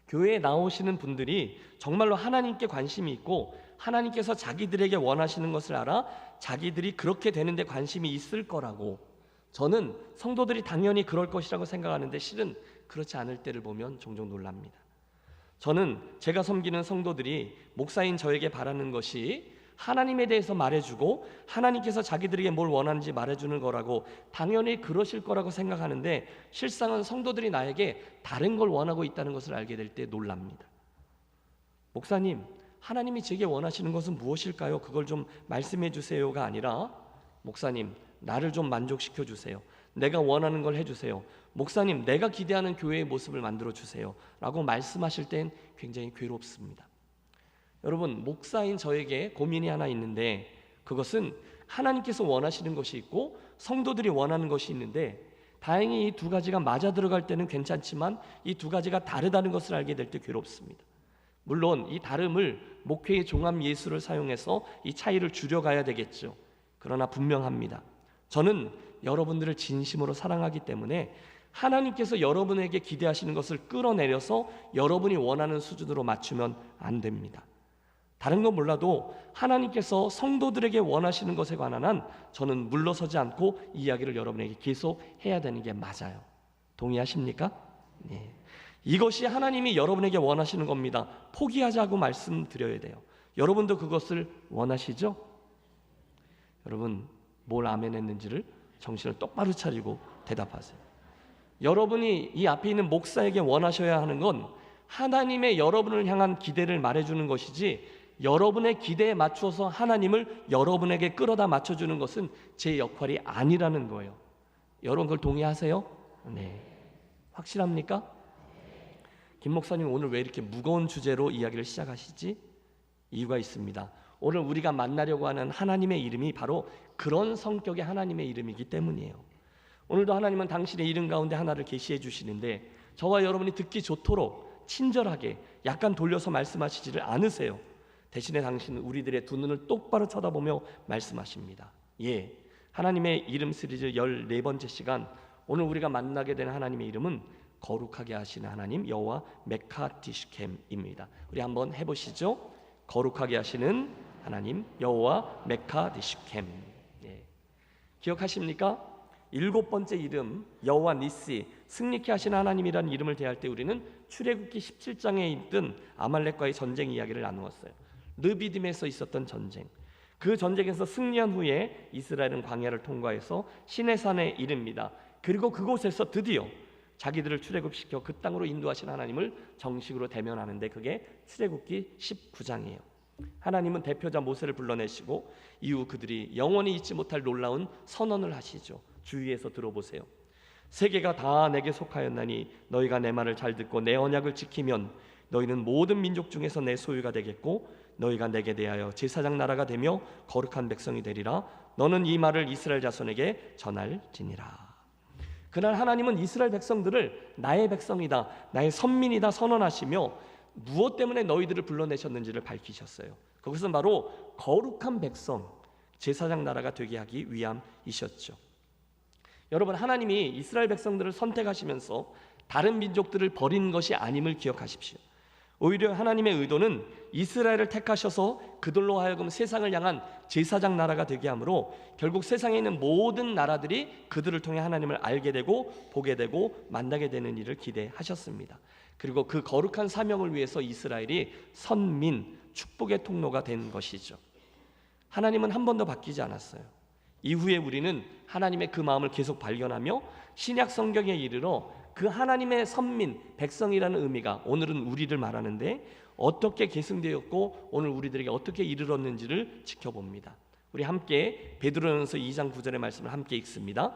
교회에 나오시는 분들이 정말로 하나님께 관심이 있고 하나님께서 자기들에게 원하시는 것을 알아 자기들이 그렇게 되는데 관심이 있을 거라고, 저는 성도들이 당연히 그럴 것이라고 생각하는데 실은 그렇지 않을 때를 보면 종종 놀랍니다. 저는 제가 섬기는 성도들이 목사인 저에게 바라는 것이 하나님에 대해서 말해주고 하나님께서 자기들에게 뭘 원하는지 말해주는 거라고 당연히 그러실 거라고 생각하는데 실상은 성도들이 나에게 다른 걸 원하고 있다는 것을 알게 될 때 놀랍니다. 목사님, 하나님이 제게 원하시는 것은 무엇일까요? 그걸 좀 말씀해 주세요가 아니라, 목사님, 나를 좀 만족시켜 주세요. 내가 원하는 걸 해주세요. 목사님, 내가 기대하는 교회의 모습을 만들어 주세요 라고 말씀하실 땐 굉장히 괴롭습니다. 여러분, 목사인 저에게 고민이 하나 있는데 그것은 하나님께서 원하시는 것이 있고 성도들이 원하는 것이 있는데 다행히 이 두 가지가 맞아 들어갈 때는 괜찮지만 이 두 가지가 다르다는 것을 알게 될 때 괴롭습니다. 물론 이 다름을 목회의 종합 예술을 사용해서 이 차이를 줄여가야 되겠죠. 그러나 분명합니다. 저는 여러분들을 진심으로 사랑하기 때문에 하나님께서 여러분에게 기대하시는 것을 끌어내려서 여러분이 원하는 수준으로 맞추면 안 됩니다. 다른 건 몰라도 하나님께서 성도들에게 원하시는 것에 관한 한 저는 물러서지 않고 이야기를 여러분에게 계속 해야 되는 게 맞아요. 동의하십니까? 네. 이것이 하나님이 여러분에게 원하시는 겁니다. 포기하자고 말씀드려야 돼요. 여러분도 그것을 원하시죠? 여러분, 뭘 아멘 했는지를 정신을 똑바로 차리고 대답하세요. 여러분이 이 앞에 있는 목사에게 원하셔야 하는 건 하나님의 여러분을 향한 기대를 말해주는 것이지, 여러분의 기대에 맞춰서 하나님을 여러분에게 끌어다 맞춰주는 것은 제 역할이 아니라는 거예요. 여러분 그걸 동의하세요? 네. 확실합니까? 김 목사님 오늘 왜 이렇게 무거운 주제로 이야기를 시작하시지? 이유가 있습니다. 오늘 우리가 만나려고 하는 하나님의 이름이 바로 그런 성격의 하나님의 이름이기 때문이에요. 오늘도 하나님은 당신의 이름 가운데 하나를 계시해 주시는데 저와 여러분이 듣기 좋도록 친절하게 약간 돌려서 말씀하시지를 않으세요. 대신에 당신은 우리들의 두 눈을 똑바로 쳐다보며 말씀하십니다. 예, 하나님의 이름 시리즈 14번째 시간, 오늘 우리가 만나게 된 하나님의 이름은 거룩하게 하시는 하나님 여호와 메카디슈켐입니다. 우리 한번 해보시죠. 거룩하게 하시는 하나님 여호와 메카디슈켐. 예. 기억하십니까? 7번째 이름 여호와 니시, 승리케 하시는 하나님이라는 이름을 대할 때 우리는 출애굽기 17장에 있던 아말렉과의 전쟁 이야기를 나누었어요. 르비딤에서 있었던 전쟁, 그 전쟁에서 승리한 후에 이스라엘은 광야를 통과해서 시내산에 이릅니다. 그리고 그곳에서 드디어 자기들을 출애굽시켜 그 땅으로 인도하신 하나님을 정식으로 대면하는데 그게 출애굽기 19장이에요. 하나님은 대표자 모세를 불러내시고 이후 그들이 영원히 잊지 못할 놀라운 선언을 하시죠. 주위에서 들어보세요. 세계가 다 내게 속하였나니 너희가 내 말을 잘 듣고 내 언약을 지키면 너희는 모든 민족 중에서 내 소유가 되겠고 너희가 내게 대하여 제사장 나라가 되며 거룩한 백성이 되리라. 너는 이 말을 이스라엘 자손에게 전할지니라. 그날 하나님은 이스라엘 백성들을 나의 백성이다, 나의 선민이다 선언하시며 무엇 때문에 너희들을 불러내셨는지를 밝히셨어요. 그것은 바로 거룩한 백성, 제사장 나라가 되게 하기 위함이셨죠. 여러분, 하나님이 이스라엘 백성들을 선택하시면서 다른 민족들을 버린 것이 아님을 기억하십시오. 오히려 하나님의 의도는 이스라엘을 택하셔서 그들로 하여금 세상을 향한 제사장 나라가 되게 하므로 결국 세상에 있는 모든 나라들이 그들을 통해 하나님을 알게 되고 보게 되고 만나게 되는 일을 기대하셨습니다. 그리고 그 거룩한 사명을 위해서 이스라엘이 선민, 축복의 통로가 된 것이죠. 하나님은 한 번도 바뀌지 않았어요. 이후에 우리는 하나님의 그 마음을 계속 발견하며 신약 성경에 이르러 그 하나님의 선민, 백성이라는 의미가 오늘은 우리를 말하는데 어떻게 계승되었고 오늘 우리들에게 어떻게 이르렀는지를 지켜봅니다. 우리 함께 베드로전서 2장 9절의 말씀을 함께 읽습니다.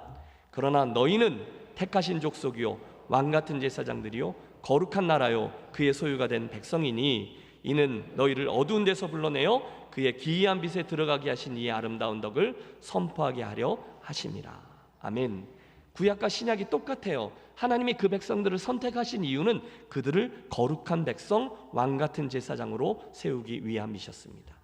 그러나 너희는 택하신 족속이요 왕같은 제사장들이요 거룩한 나라요 그의 소유가 된 백성이니 이는 너희를 어두운 데서 불러내어 그의 기이한 빛에 들어가게 하신 이의 아름다운 덕을 선포하게 하려 하심이라. 아멘. 구약과 신약이 똑같아요. 하나님이 그 백성들을 선택하신 이유는 그들을 거룩한 백성, 왕 같은 제사장으로 세우기 위함이셨습니다.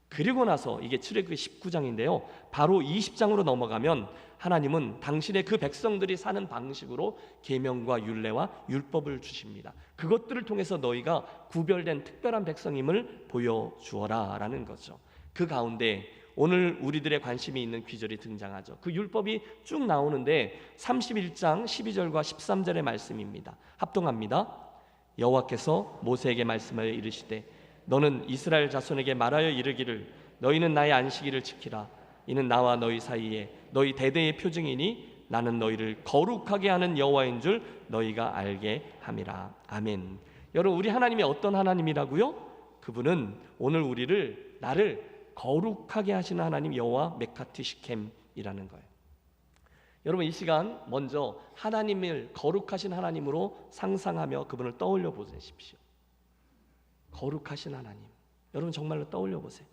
그리고 나서 이게 출애굽기 19장인데요. 바로 20장으로 넘어가면 하나님은 당신의 그 백성들이 사는 방식으로 계명과 율례와 율법을 주십니다. 그것들을 통해서 너희가 구별된 특별한 백성임을 보여주어라 라는 거죠. 그 가운데 오늘 우리들의 관심이 있는 귀절이 등장하죠. 그 율법이 쭉 나오는데 31장 12절과 13절의 말씀입니다. 합동합니다. 여호와께서 모세에게 말씀하여 이르시되 너는 이스라엘 자손에게 말하여 이르기를 너희는 나의 안식일을 지키라. 이는 나와 너희 사이에 너희 대대의 표징이니 나는 너희를 거룩하게 하는 여호와인 줄 너희가 알게 함이라. 아멘. 여러분, 우리 하나님이 어떤 하나님이라고요? 그분은 오늘 우리를 나를 거룩하게 하시는 하나님 여호와 메카티 시켐이라는 거예요. 여러분, 이 시간 먼저 하나님을 거룩하신 하나님으로 상상하며 그분을 떠올려 보십시오. 거룩하신 하나님, 여러분 정말로 떠올려 보세요.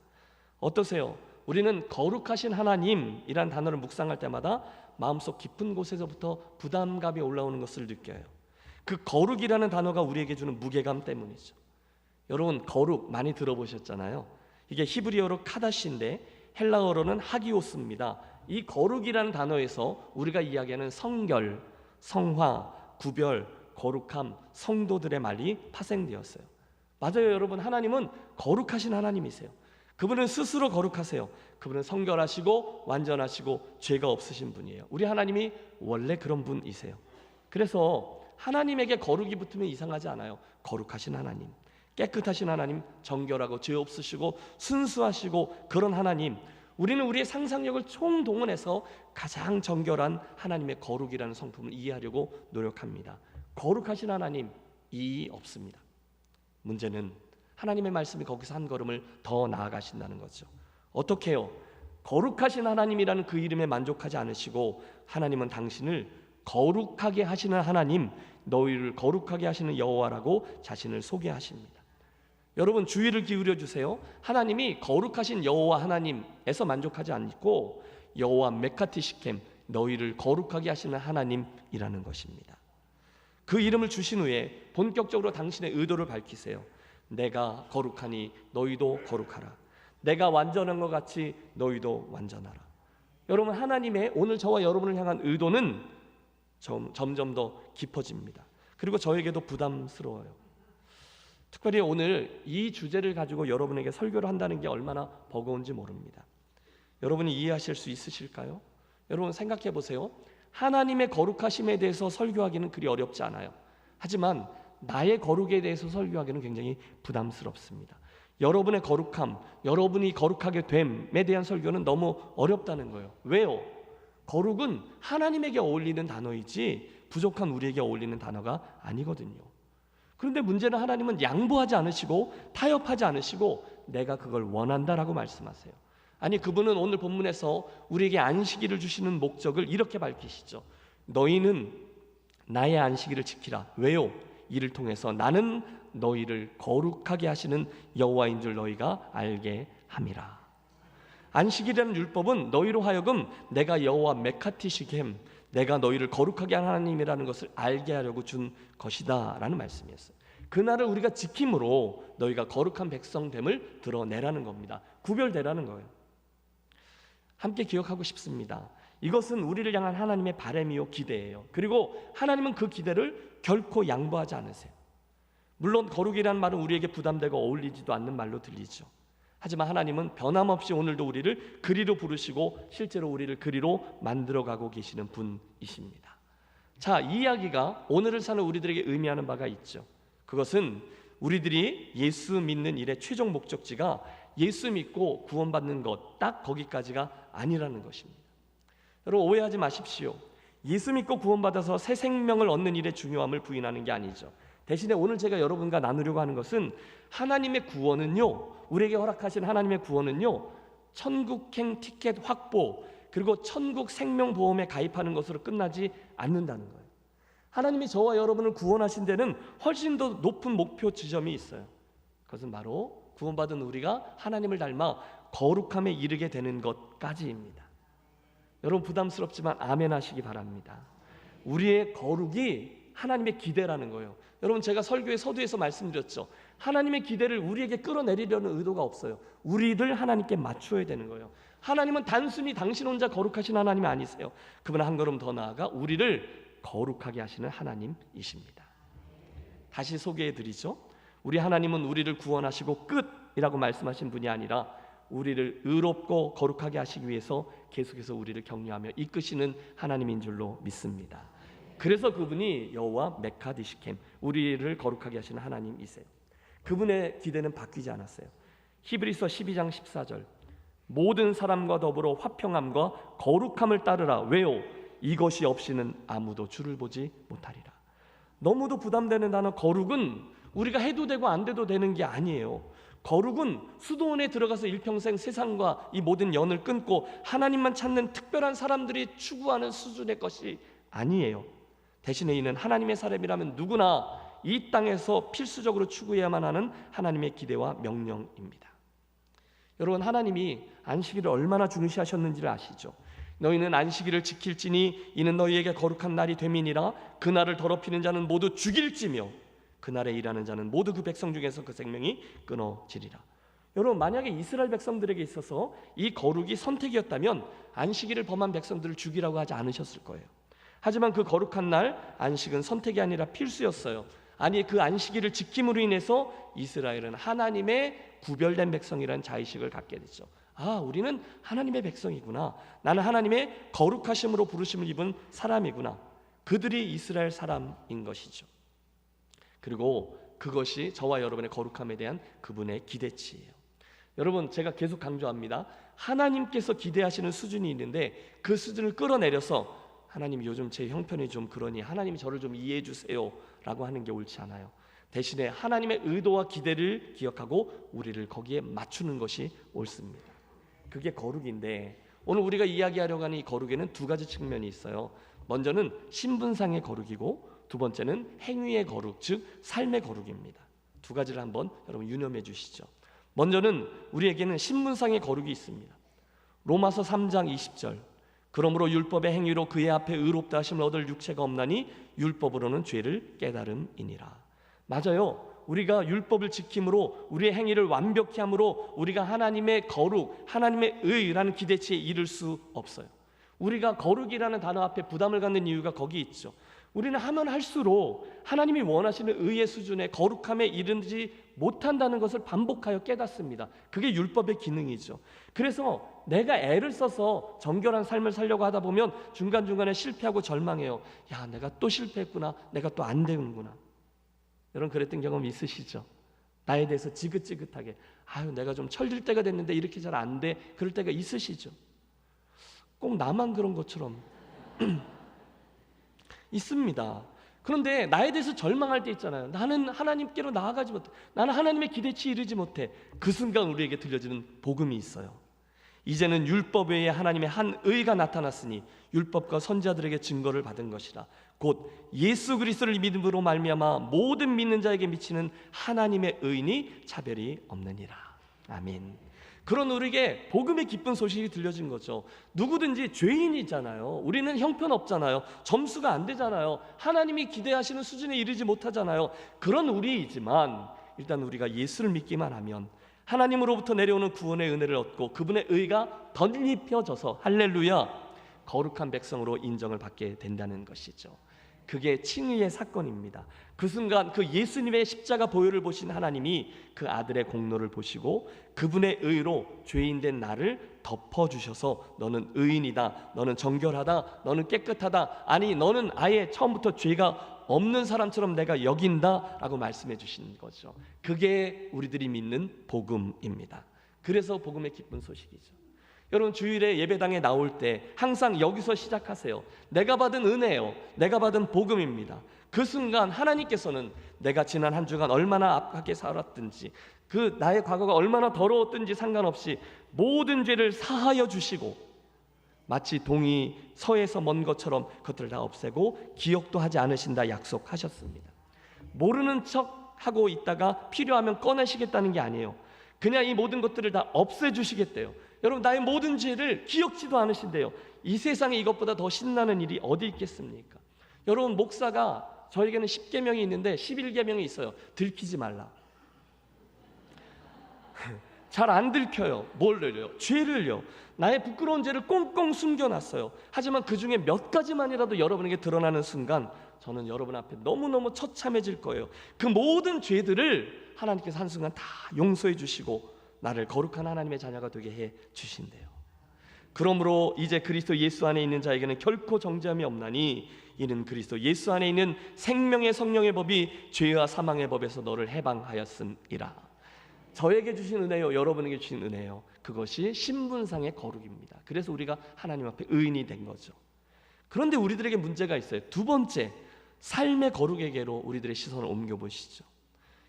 어떠세요? 우리는 거룩하신 하나님이란 단어를 묵상할 때마다 마음속 깊은 곳에서부터 부담감이 올라오는 것을 느껴요. 그 거룩이라는 단어가 우리에게 주는 무게감 때문이죠. 여러분, 거룩 많이 들어보셨잖아요. 이게 히브리어로 카다시인데 헬라어로는 하기오스입니다. 이 거룩이라는 단어에서 우리가 이야기하는 성결, 성화, 구별, 거룩함, 성도들의 말이 파생되었어요. 맞아요, 여러분. 하나님은 거룩하신 하나님이세요. 그분은 스스로 거룩하세요. 그분은 성결하시고 완전하시고 죄가 없으신 분이에요. 우리 하나님이 원래 그런 분이세요. 그래서 하나님에게 거룩이 붙으면 이상하지 않아요. 거룩하신 하나님, 깨끗하신 하나님, 정결하고 죄 없으시고 순수하시고 그런 하나님, 우리는 우리의 상상력을 총동원해서 가장 정결한 하나님의 거룩이라는 성품을 이해하려고 노력합니다. 거룩하신 하나님 이의 없습니다. 문제는 하나님의 말씀이 거기서 한 걸음을 더 나아가신다는 거죠. 어떻게 해요? 거룩하신 하나님이라는 그 이름에 만족하지 않으시고 하나님은 당신을 거룩하게 하시는 하나님, 너희를 거룩하게 하시는 여호와라고 자신을 소개하십니다. 여러분, 주의를 기울여 주세요. 하나님이 거룩하신 여호와 하나님에서 만족하지 않고 여호와 메카티 시켐, 너희를 거룩하게 하시는 하나님이라는 것입니다. 그 이름을 주신 후에 본격적으로 당신의 의도를 밝히세요. 내가 거룩하니 너희도 거룩하라. 내가 완전한 것 같이 너희도 완전하라. 여러분, 하나님의 오늘 저와 여러분을 향한 의도는 점점 더 깊어집니다. 그리고 저에게도 부담스러워요. 특별히 오늘 이 주제를 가지고 여러분에게 설교를 한다는 게 얼마나 버거운지 모릅니다. 여러분이 이해하실 수 있으실까요? 여러분 생각해 보세요. 하나님의 거룩하심에 대해서 설교하기는 그리 어렵지 않아요. 하지만 나의 거룩에 대해서 설교하기는 굉장히 부담스럽습니다. 여러분의 거룩함, 여러분이 거룩하게 됨에 대한 설교는 너무 어렵다는 거예요. 왜요? 거룩은 하나님에게 어울리는 단어이지 부족한 우리에게 어울리는 단어가 아니거든요. 그런데 문제는 하나님은 양보하지 않으시고 타협하지 않으시고 내가 그걸 원한다라고 말씀하세요. 아니, 그분은 오늘 본문에서 우리에게 안식일을 주시는 목적을 이렇게 밝히시죠. 너희는 나의 안식일을 지키라. 왜요? 이를 통해서 나는 너희를 거룩하게 하시는 여호와인 줄 너희가 알게 함이라. 안식일이라는 율법은 너희로 하여금 내가 여호와 메카티 시켐, 내가 너희를 거룩하게 하는 하나님이라는 것을 알게 하려고 준 것이다 라는 말씀이었어요. 그날을 우리가 지킴으로 너희가 거룩한 백성됨을 드러내라는 겁니다. 구별되라는 거예요. 함께 기억하고 싶습니다. 이것은 우리를 향한 하나님의 바람이요 기대예요. 그리고 하나님은 그 기대를 결코 양보하지 않으세요. 물론 거룩이라는 말은 우리에게 부담되고 어울리지도 않는 말로 들리죠. 하지만 하나님은 변함없이 오늘도 우리를 그리로 부르시고 실제로 우리를 그리로 만들어가고 계시는 분이십니다. 자, 이 이야기가 오늘을 사는 우리들에게 의미하는 바가 있죠. 그것은 우리들이 예수 믿는 일의 최종 목적지가 예수 믿고 구원받는 것, 딱 거기까지가 아니라는 것입니다. 여러분, 오해하지 마십시오. 예수 믿고 구원받아서 새 생명을 얻는 일의 중요함을 부인하는 게 아니죠. 대신에 오늘 제가 여러분과 나누려고 하는 것은 하나님의 구원은요, 우리에게 허락하신 하나님의 구원은요, 천국행 티켓 확보 그리고 천국 생명보험에 가입하는 것으로 끝나지 않는다는 거예요. 하나님이 저와 여러분을 구원하신 데는 훨씬 더 높은 목표 지점이 있어요. 그것은 바로 구원받은 우리가 하나님을 닮아 거룩함에 이르게 되는 것까지입니다. 여러분 부담스럽지만 아멘 하시기 바랍니다. 우리의 거룩이 하나님의 기대라는 거예요. 여러분 제가 설교의 서두에서 말씀드렸죠. 하나님의 기대를 우리에게 끌어내리려는 의도가 없어요. 우리를 하나님께 맞춰야 되는 거예요. 하나님은 단순히 당신 혼자 거룩하신 하나님이 아니세요. 그분은 한 걸음 더 나아가 우리를 거룩하게 하시는 하나님이십니다. 다시 소개해 드리죠. 우리 하나님은 우리를 구원하시고 끝이라고 말씀하신 분이 아니라 우리를 의롭고 거룩하게 하시기 위해서 계속해서 우리를 격려하며 이끄시는 하나님인 줄로 믿습니다. 그래서 그분이 여호와 메카디시켐, 우리를 거룩하게 하시는 하나님이세요. 그분의 기대는 바뀌지 않았어요. 히브리서 12장 14절, 모든 사람과 더불어 화평함과 거룩함을 따르라. 왜요? 이것이 없이는 아무도 주를 보지 못하리라. 너무도 부담되는 단어 거룩은 우리가 해도 되고 안 돼도 되는 게 아니에요. 거룩은 수도원에 들어가서 일평생 세상과 이 모든 연을 끊고 하나님만 찾는 특별한 사람들이 추구하는 수준의 것이 아니에요. 대신에 이는 하나님의 사람이라면 누구나 이 땅에서 필수적으로 추구해야만 하는 하나님의 기대와 명령입니다. 여러분, 하나님이 안식일을 얼마나 중시하셨는지를 아시죠? 너희는 안식일을 지킬지니 이는 너희에게 거룩한 날이 됨이니라. 그 날을 더럽히는 자는 모두 죽일지며 그날에 일하는 자는 모두 그 백성 중에서 그 생명이 끊어지리라. 여러분, 만약에 이스라엘 백성들에게 있어서 이 거룩이 선택이었다면 안식일을 범한 백성들을 죽이라고 하지 않으셨을 거예요. 하지만 그 거룩한 날 안식은 선택이 아니라 필수였어요. 아니, 그 안식일을 지킴으로 인해서 이스라엘은 하나님의 구별된 백성이라는 자의식을 갖게 됐죠. 아, 우리는 하나님의 백성이구나. 나는 하나님의 거룩하심으로 부르심을 입은 사람이구나. 그들이 이스라엘 사람인 것이죠. 그리고 그것이 저와 여러분의 거룩함에 대한 그분의 기대치예요. 여러분, 제가 계속 강조합니다. 하나님께서 기대하시는 수준이 있는데 그 수준을 끌어내려서 하나님 요즘 제 형편이 좀 그러니 하나님이 저를 좀 이해해 주세요 라고 하는 게 옳지 않아요. 대신에 하나님의 의도와 기대를 기억하고 우리를 거기에 맞추는 것이 옳습니다. 그게 거룩인데 오늘 우리가 이야기하려고 하는 이 거룩에는 두 가지 측면이 있어요. 먼저는 신분상의 거룩이고 두 번째는 행위의 거룩, 즉 삶의 거룩입니다. 두 가지를 한번 여러분 유념해 주시죠. 먼저는 우리에게는 신분상의 거룩이 있습니다. 로마서 3장 20절, 그러므로 율법의 행위로 그의 앞에 의롭다 하심을 얻을 육체가 없나니 율법으로는 죄를 깨달음이니라. 맞아요. 우리가 율법을 지킴으로 우리의 행위를 완벽히 함으로 우리가 하나님의 거룩, 하나님의 의라는 기대치에 이를 수 없어요. 우리가 거룩이라는 단어 앞에 부담을 갖는 이유가 거기 있죠. 우리는 하면 할수록 하나님이 원하시는 의의 수준의 거룩함에 이르지 못한다는 것을 반복하여 깨닫습니다. 그게 율법의 기능이죠. 그래서 내가 애를 써서 정결한 삶을 살려고 하다 보면 중간중간에 실패하고 절망해요. 야, 내가 또 실패했구나. 내가 또 안 되는구나. 여러분 그랬던 경험 있으시죠? 나에 대해서 지긋지긋하게 아유, 내가 좀 철들 때가 됐는데 이렇게 잘 안 돼. 그럴 때가 있으시죠? 꼭 나만 그런 것처럼 있습니다. 그런데 나에 대해서 절망할 때 있잖아요. 나는 하나님께로 나아가지 못해. 나는 하나님의 기대치에 이르지 못해. 그 순간 우리에게 들려지는 복음이 있어요. 이제는 율법 외에 하나님의 한 의가 나타났으니 율법과 선지자들에게 증거를 받은 것이라. 곧 예수 그리스도를 믿음으로 말미암아 모든 믿는 자에게 미치는 하나님의 의인이 차별이 없느니라. 아멘. 그런 우리에게 복음의 기쁜 소식이 들려진 거죠. 누구든지 죄인이잖아요. 우리는 형편없잖아요. 점수가 안 되잖아요. 하나님이 기대하시는 수준에 이르지 못하잖아요. 그런 우리이지만 일단 우리가 예수를 믿기만 하면 하나님으로부터 내려오는 구원의 은혜를 얻고 그분의 의가 덧입혀져서 할렐루야 거룩한 백성으로 인정을 받게 된다는 것이죠. 그게 칭의의 사건입니다. 그 순간 그 예수님의 십자가 보혈을 보신 하나님이 그 아들의 공로를 보시고 그분의 의로 죄인된 나를 덮어주셔서 너는 의인이다, 너는 정결하다, 너는 깨끗하다, 아니 너는 아예 처음부터 죄가 없는 사람처럼 내가 여긴다 라고 말씀해 주신 거죠. 그게 우리들이 믿는 복음입니다. 그래서 복음의 기쁜 소식이죠. 여러분 주일에 예배당에 나올 때 항상 여기서 시작하세요. 내가 받은 은혜요, 내가 받은 복음입니다. 그 순간 하나님께서는 내가 지난 한 주간 얼마나 악하게 살았든지 그 나의 과거가 얼마나 더러웠든지 상관없이 모든 죄를 사하여 주시고 마치 동이 서에서 먼 것처럼 그것들을 다 없애고 기억도 하지 않으신다 약속하셨습니다. 모르는 척하고 있다가 필요하면 꺼내시겠다는 게 아니에요. 그냥 이 모든 것들을 다 없애주시겠대요. 여러분 나의 모든 죄를 기억지도 않으신대요. 이 세상에 이것보다 더 신나는 일이 어디 있겠습니까? 여러분, 목사가 저에게는 10계명이 있는데 11계명이 있어요. 들키지 말라. 잘 안 들켜요. 뭘요? 죄를요. 나의 부끄러운 죄를 꽁꽁 숨겨놨어요. 하지만 그 중에 몇 가지만이라도 여러분에게 드러나는 순간 저는 여러분 앞에 너무너무 처참해질 거예요. 그 모든 죄들을 하나님께서 한순간 다 용서해 주시고 나를 거룩한 하나님의 자녀가 되게 해 주신대요. 그러므로 이제 그리스도 예수 안에 있는 자에게는 결코 정죄함이 없나니 이는 그리스도 예수 안에 있는 생명의 성령의 법이 죄와 사망의 법에서 너를 해방하였음이라. 저에게 주신 은혜요, 여러분에게 주신 은혜요, 그것이 신분상의 거룩입니다. 그래서 우리가 하나님 앞에 의인이 된 거죠. 그런데 우리들에게 문제가 있어요. 두 번째, 삶의 거룩에게로 우리들의 시선을 옮겨보시죠.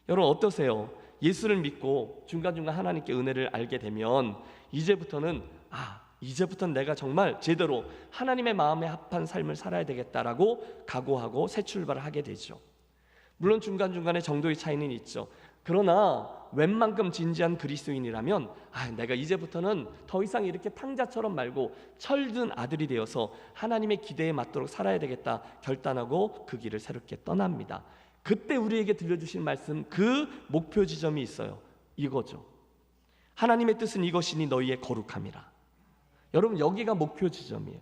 여러분 어떠세요? 예수를 믿고 중간중간 하나님께 은혜를 알게 되면 이제부터는 내가 정말 제대로 하나님의 마음에 합한 삶을 살아야 되겠다라고 각오하고 새 출발을 하게 되죠. 물론 중간중간에 정도의 차이는 있죠. 그러나 웬만큼 진지한 그리스도인이라면 내가 이제부터는 더 이상 이렇게 탕자처럼 말고 철든 아들이 되어서 하나님의 기대에 맞도록 살아야 되겠다 결단하고 그 길을 새롭게 떠납니다. 그때 우리에게 들려주신 말씀, 그 목표 지점이 있어요. 이거죠. 하나님의 뜻은 이것이니 너희의 거룩함이라. 여러분, 여기가 목표 지점이에요.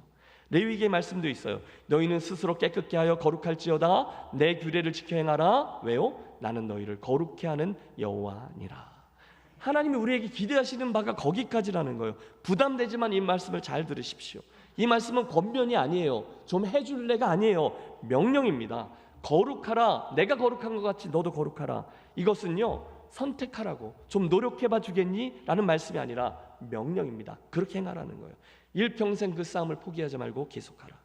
레위기의 말씀도 있어요. 너희는 스스로 깨끗게 하여 거룩할지어다. 내 규례를 지켜 행하라. 왜요? 나는 너희를 거룩케 하는 여호와니라. 하나님이 우리에게 기대하시는 바가 거기까지라는 거예요. 부담되지만 이 말씀을 잘 들으십시오. 이 말씀은 권면이 아니에요. 좀 해줄래가 아니에요. 명령입니다. 거룩하라. 내가 거룩한 것 같이 너도 거룩하라. 이것은요, 선택하라고, 좀 노력해봐 주겠니? 라는 말씀이 아니라 명령입니다. 그렇게 행하라는 거예요. 일평생 그 싸움을 포기하지 말고 계속하라.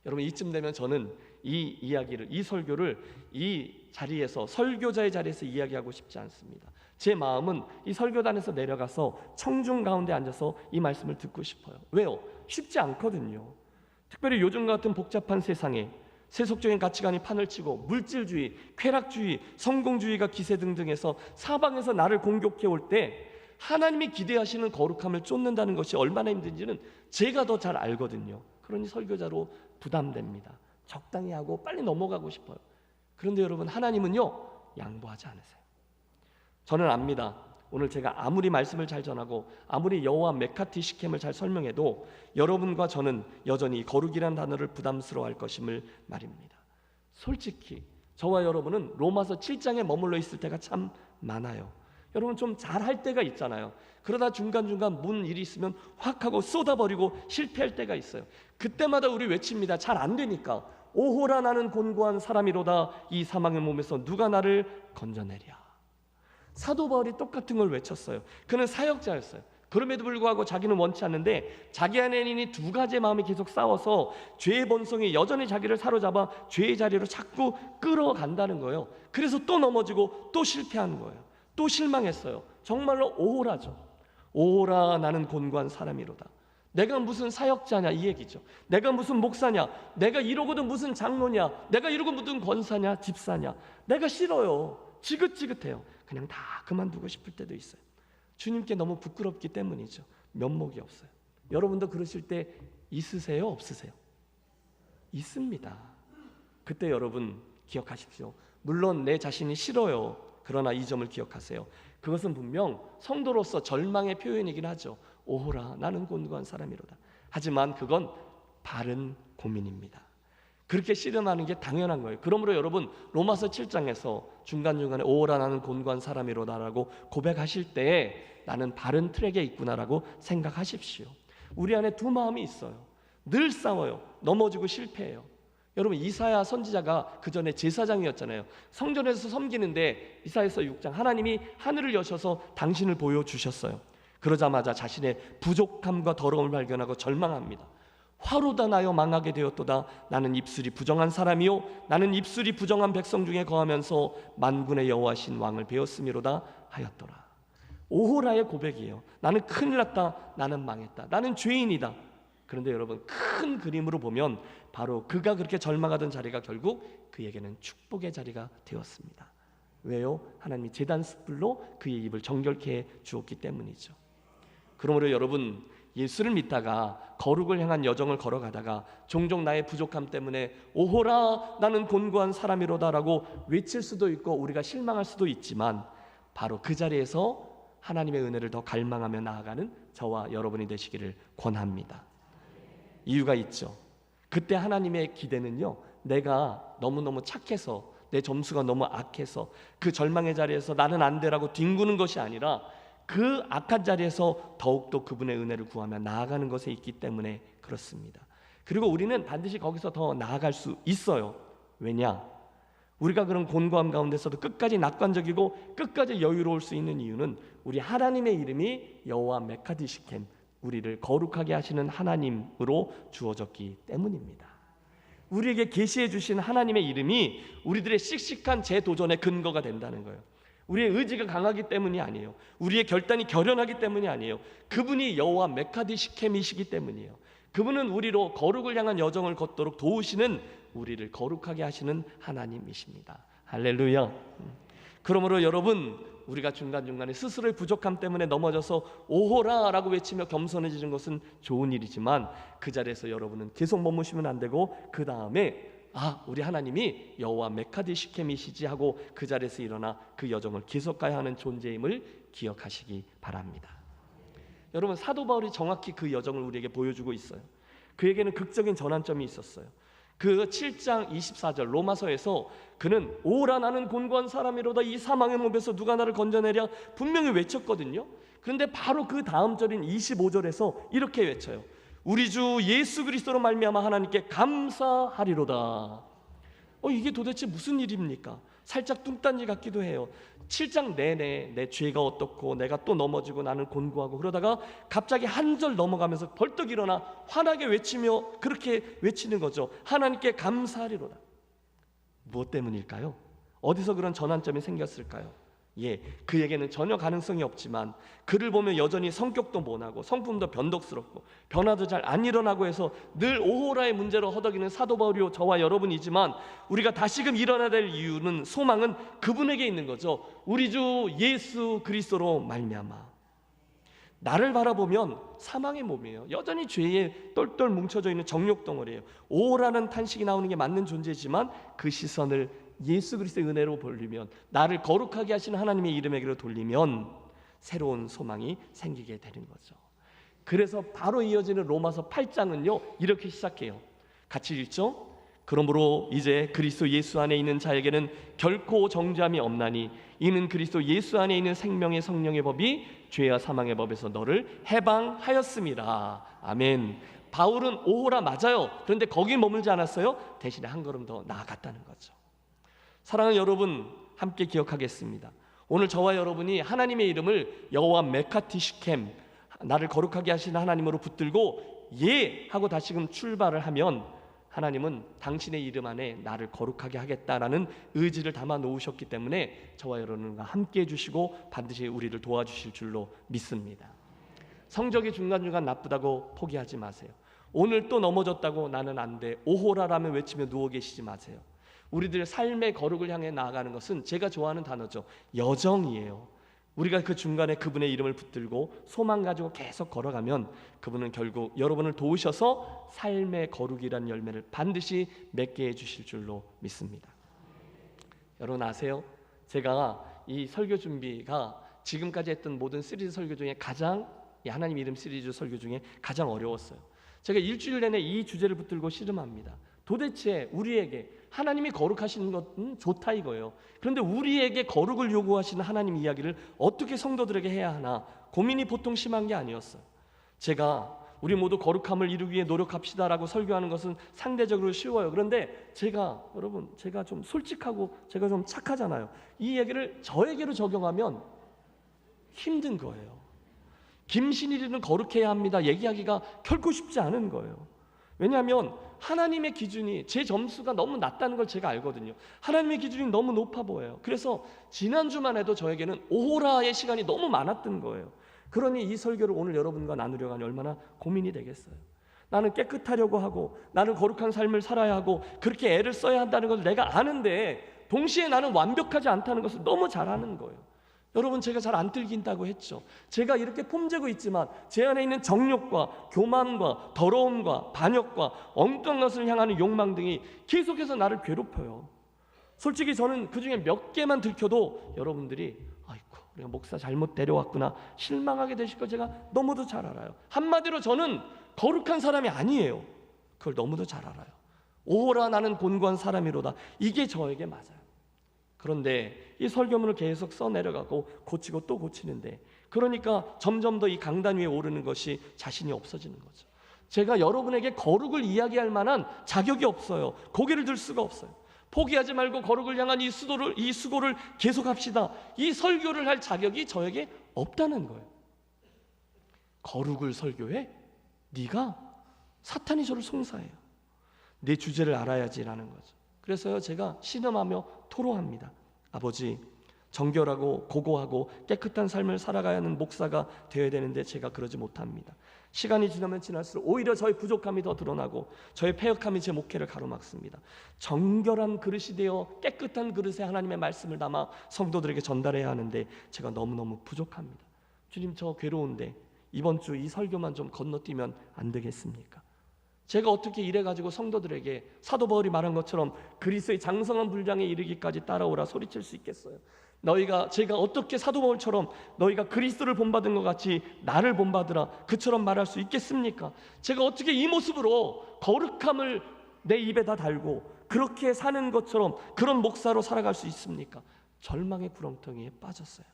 여러분, 이쯤 되면 저는 이 이야기를, 이 설교를 이 자리에서, 설교자의 자리에서 이야기하고 싶지 않습니다. 제 마음은 이 설교단에서 내려가서 청중 가운데 앉아서 이 말씀을 듣고 싶어요. 왜요? 쉽지 않거든요. 특별히 요즘 같은 복잡한 세상에 세속적인 가치관이 판을 치고 물질주의, 쾌락주의, 성공주의가 기세등등해서 사방에서 나를 공격해 올 때 하나님이 기대하시는 거룩함을 쫓는다는 것이 얼마나 힘든지는 제가 더 잘 알거든요. 그러니 설교자로 부담됩니다. 적당히 하고 빨리 넘어가고 싶어요. 그런데 여러분, 하나님은요, 양보하지 않으세요. 저는 압니다. 오늘 제가 아무리 말씀을 잘 전하고 아무리 여호와 메카티 시켐을 잘 설명해도 여러분과 저는 여전히 거룩이란 단어를 부담스러워할 것임을 말입니다. 솔직히 저와 여러분은 로마서 7장에 머물러 있을 때가 참 많아요. 여러분, 좀 잘할 때가 있잖아요. 그러다 중간중간 문 일이 있으면 확 하고 쏟아버리고 실패할 때가 있어요. 그때마다 우리 외칩니다. 잘 안 되니까. 오호라, 나는 곤고한 사람이로다. 이 사망의 몸에서 누가 나를 건져내랴. 사도 바울이 똑같은 걸 외쳤어요. 그는 사역자였어요. 그럼에도 불구하고 자기는 원치 않는데 자기 안에는 이 두 가지의 마음이 계속 싸워서 죄의 본성이 여전히 자기를 사로잡아 죄의 자리로 자꾸 끌어간다는 거예요. 그래서 또 넘어지고 또 실패하는 거예요. 또 실망했어요. 정말로 오호라죠. 오호라, 나는 곤고한 사람이로다. 내가 무슨 사역자냐 이 얘기죠. 내가 무슨 목사냐, 내가 이러고도 무슨 장로냐, 내가 이러고 무슨 권사냐, 집사냐. 내가 싫어요. 지긋지긋해요. 그냥 다 그만두고 싶을 때도 있어요. 주님께 너무 부끄럽기 때문이죠. 면목이 없어요. 여러분도 그러실 때 있으세요? 없으세요? 있습니다. 그때 여러분 기억하십시오. 물론 내 자신이 싫어요. 그러나 이 점을 기억하세요. 그것은 분명 성도로서 절망의 표현이긴 하죠. 오호라, 나는 곤고한 사람이로다. 하지만 그건 바른 고민입니다. 그렇게 씨름하는 게 당연한 거예요. 그러므로 여러분, 로마서 7장에서 중간중간에 오호라, 나는 곤고한 사람이로다라고 고백하실 때 나는 바른 트랙에 있구나라고 생각하십시오. 우리 안에 두 마음이 있어요. 늘 싸워요. 넘어지고 실패해요. 여러분, 이사야 선지자가 그 전에 제사장이었잖아요. 성전에서 섬기는데 이사야서 6장, 하나님이 하늘을 여셔서 당신을 보여주셨어요. 그러자마자 자신의 부족함과 더러움을 발견하고 절망합니다. 화로다 나여 망하게 되었도다. 나는 입술이 부정한 사람이요, 나는 입술이 부정한 백성 중에 거하면서 만군의 여호와신 왕을 배웠음이로다 하였더라. 오호라의 고백이에요. 나는 큰일 났다. 나는 망했다. 나는 죄인이다. 그런데 여러분, 큰 그림으로 보면 바로 그가 그렇게 절망하던 자리가 결국 그에게는 축복의 자리가 되었습니다. 왜요? 하나님이 제단 숯불로 그의 입을 정결케 해 주었기 때문이죠. 그러므로 여러분, 예수를 믿다가 거룩을 향한 여정을 걸어가다가 종종 나의 부족함 때문에 오호라 나는 곤고한 사람이로다라고 외칠 수도 있고 우리가 실망할 수도 있지만 바로 그 자리에서 하나님의 은혜를 더 갈망하며 나아가는 저와 여러분이 되시기를 권합니다. 이유가 있죠. 그때 하나님의 기대는요, 내가 너무너무 착해서 내 점수가 너무 악해서 그 절망의 자리에서 나는 안 돼라고 뒹구는 것이 아니라 그 악한 자리에서 더욱더 그분의 은혜를 구하며 나아가는 것에 있기 때문에 그렇습니다. 그리고 우리는 반드시 거기서 더 나아갈 수 있어요. 왜냐? 우리가 그런 곤고함 가운데서도 끝까지 낙관적이고 끝까지 여유로울 수 있는 이유는 우리 하나님의 이름이 여호와 메카디시켐, 우리를 거룩하게 하시는 하나님으로 주어졌기 때문입니다. 우리에게 계시해 주신 하나님의 이름이 우리들의 씩씩한 재도전의 근거가 된다는 거예요. 우리의 의지가 강하기 때문이 아니에요. 우리의 결단이 결연하기 때문이 아니에요. 그분이 여호와 메카디시켐이시기 때문이에요. 그분은 우리로 거룩을 향한 여정을 걷도록 도우시는, 우리를 거룩하게 하시는 하나님이십니다. 할렐루야. 그러므로 여러분, 우리가 중간중간에 스스로의 부족함 때문에 넘어져서 오호라 라고 외치며 겸손해지는 것은 좋은 일이지만 그 자리에서 여러분은 계속 머무시면 안 되고 그 다음에 우리 하나님이 여호와 메카디시켐이시지 하고 그 자리에서 일어나 그 여정을 계속 가야 하는 존재임을 기억하시기 바랍니다. 여러분, 사도 바울이 정확히 그 여정을 우리에게 보여주고 있어요. 그에게는 극적인 전환점이 있었어요. 그 7장 24절 로마서에서 그는 오라 나는 곤고한 사람이로다 이 사망의 몸에서 누가 나를 건져내랴 분명히 외쳤거든요. 그런데 바로 그 다음 절인 25절에서 이렇게 외쳐요. 우리 주 예수 그리스도로 말미암아 하나님께 감사하리로다. 이게 도대체 무슨 일입니까? 살짝 뚱딴지 같기도 해요. 7장 내내 내 죄가 어떻고 내가 또 넘어지고 나는 곤고하고 그러다가 갑자기 한 절 넘어가면서 벌떡 일어나 환하게 외치며 그렇게 외치는 거죠. 하나님께 감사하리로다. 무엇 때문일까요? 어디서 그런 전환점이 생겼을까요? 그에게는 전혀 가능성이 없지만 그를 보면 여전히 성격도 모나고 성품도 변덕스럽고 변화도 잘 안 일어나고 해서 늘 오호라의 문제로 허덕이는 사도 바울이요 저와 여러분이지만 우리가 다시금 일어나야 될 이유는, 소망은 그분에게 있는 거죠. 우리 주 예수 그리스도로 말미암아. 나를 바라보면 사망의 몸이에요. 여전히 죄에 똘똘 뭉쳐져 있는 정욕 덩어리예요. 오호라는 탄식이 나오는 게 맞는 존재지만 그 시선을 예수 그리스도의 은혜로 돌리면, 나를 거룩하게 하시는 하나님의 이름에게로 돌리면 새로운 소망이 생기게 되는 거죠. 그래서 바로 이어지는 로마서 8장은요 이렇게 시작해요. 같이 읽죠? 그러므로 이제 그리스도 예수 안에 있는 자에게는 결코 정죄함이 없나니 이는 그리스도 예수 안에 있는 생명의 성령의 법이 죄와 사망의 법에서 너를 해방하였습니다. 아멘. 바울은 오호라 맞아요. 그런데 거기 머물지 않았어요. 대신에 한 걸음 더 나아갔다는 거죠. 사랑하는 여러분, 함께 기억하겠습니다. 오늘 저와 여러분이 하나님의 이름을 여호와 메카디시켐, 나를 거룩하게 하시는 하나님으로 붙들고 하고 다시금 출발을 하면 하나님은 당신의 이름 안에 나를 거룩하게 하겠다라는 의지를 담아 놓으셨기 때문에 저와 여러분과 함께 해주시고 반드시 우리를 도와주실 줄로 믿습니다. 성적이 중간중간 나쁘다고 포기하지 마세요. 오늘 또 넘어졌다고 나는 안 돼, 오호라라며 외치며 누워 계시지 마세요. 우리들 삶의 거룩을 향해 나아가는 것은 제가 좋아하는 단어죠. 여정이에요. 우리가 그 중간에 그분의 이름을 붙들고 소망 가지고 계속 걸어가면 그분은 결국 여러분을 도우셔서 삶의 거룩이라는 열매를 반드시 맺게 해주실 줄로 믿습니다. 여러분 아세요? 제가 이 설교 준비가 지금까지 했던 모든 시리즈 설교 중에 가장, 하나님 이름 시리즈 설교 중에 가장 어려웠어요. 제가 일주일 내내 이 주제를 붙들고 씨름합니다. 도대체 우리에게 하나님이 거룩하시는 것은 좋다 이거예요. 그런데 우리에게 거룩을 요구하시는 하나님 이야기를 어떻게 성도들에게 해야 하나 고민이 보통 심한 게 아니었어요. 제가 우리 모두 거룩함을 이루기 위해 노력합시다라고 설교하는 것은 상대적으로 쉬워요. 그런데 여러분 제가 좀 솔직하고 제가 좀 착하잖아요. 이 얘기를 저에게로 적용하면 힘든 거예요. 김신일이는 거룩해야 합니다 얘기하기가 결코 쉽지 않은 거예요. 왜냐하면 하나님의 기준이, 제 점수가 너무 낮다는 걸 제가 알거든요. 하나님의 기준이 너무 높아 보여요. 그래서 지난주만 해도 저에게는 오호라의 시간이 너무 많았던 거예요. 그러니 이 설교를 오늘 여러분과 나누려고 하니 얼마나 고민이 되겠어요. 나는 깨끗하려고 하고 나는 거룩한 삶을 살아야 하고 그렇게 애를 써야 한다는 것을 내가 아는데 동시에 나는 완벽하지 않다는 것을 너무 잘 아는 거예요. 여러분, 제가 잘 안 들긴다고 했죠. 제가 이렇게 폼재고 있지만 제 안에 있는 정욕과 교만과 더러움과 반역과 엉뚱한 것을 향하는 욕망 등이 계속해서 나를 괴롭혀요. 솔직히 저는 그 중에 몇 개만 들켜도 여러분들이 아이고, 우리가 목사 잘못 데려왔구나 실망하게 되실 거 제가 너무도 잘 알아요. 한마디로 저는 거룩한 사람이 아니에요. 그걸 너무도 잘 알아요. 오호라 나는 곤고한 사람이로다. 이게 저에게 맞아요. 그런데 이 설교문을 계속 써내려가고 고치고 또 고치는데, 그러니까 점점 더 이 강단 위에 오르는 것이 자신이 없어지는 거죠. 제가 여러분에게 거룩을 이야기할 만한 자격이 없어요. 고개를 들 수가 없어요. 포기하지 말고 거룩을 향한 이 수고를 계속합시다. 이 설교를 할 자격이 저에게 없다는 거예요. 거룩을 설교해? 네가? 사탄이 저를 송사해요. 내 주제를 알아야지라는 거죠. 그래서요, 제가 신음하며 토로합니다. 아버지, 정결하고 고고하고 깨끗한 삶을 살아가야 하는 목사가 되어야 되는데 제가 그러지 못합니다. 시간이 지나면 지날수록 오히려 저의 부족함이 더 드러나고 저의 패역함이 제 목회를 가로막습니다. 정결한 그릇이 되어 깨끗한 그릇에 하나님의 말씀을 담아 성도들에게 전달해야 하는데 제가 너무너무 부족합니다. 주님, 저 괴로운데 이번 주 이 설교만 좀 건너뛰면 안 되겠습니까? 제가 어떻게 이래가지고 성도들에게 사도 바울이 말한 것처럼 그리스도의 장성한 분량에 이르기까지 따라오라 소리칠 수 있겠어요? 제가 어떻게 사도 바울처럼 너희가 그리스도를 본받은 것 같이 나를 본받으라 그처럼 말할 수 있겠습니까? 제가 어떻게 이 모습으로 거룩함을 내 입에다 달고 그렇게 사는 것처럼 그런 목사로 살아갈 수 있습니까? 절망의 구렁텅이에 빠졌어요.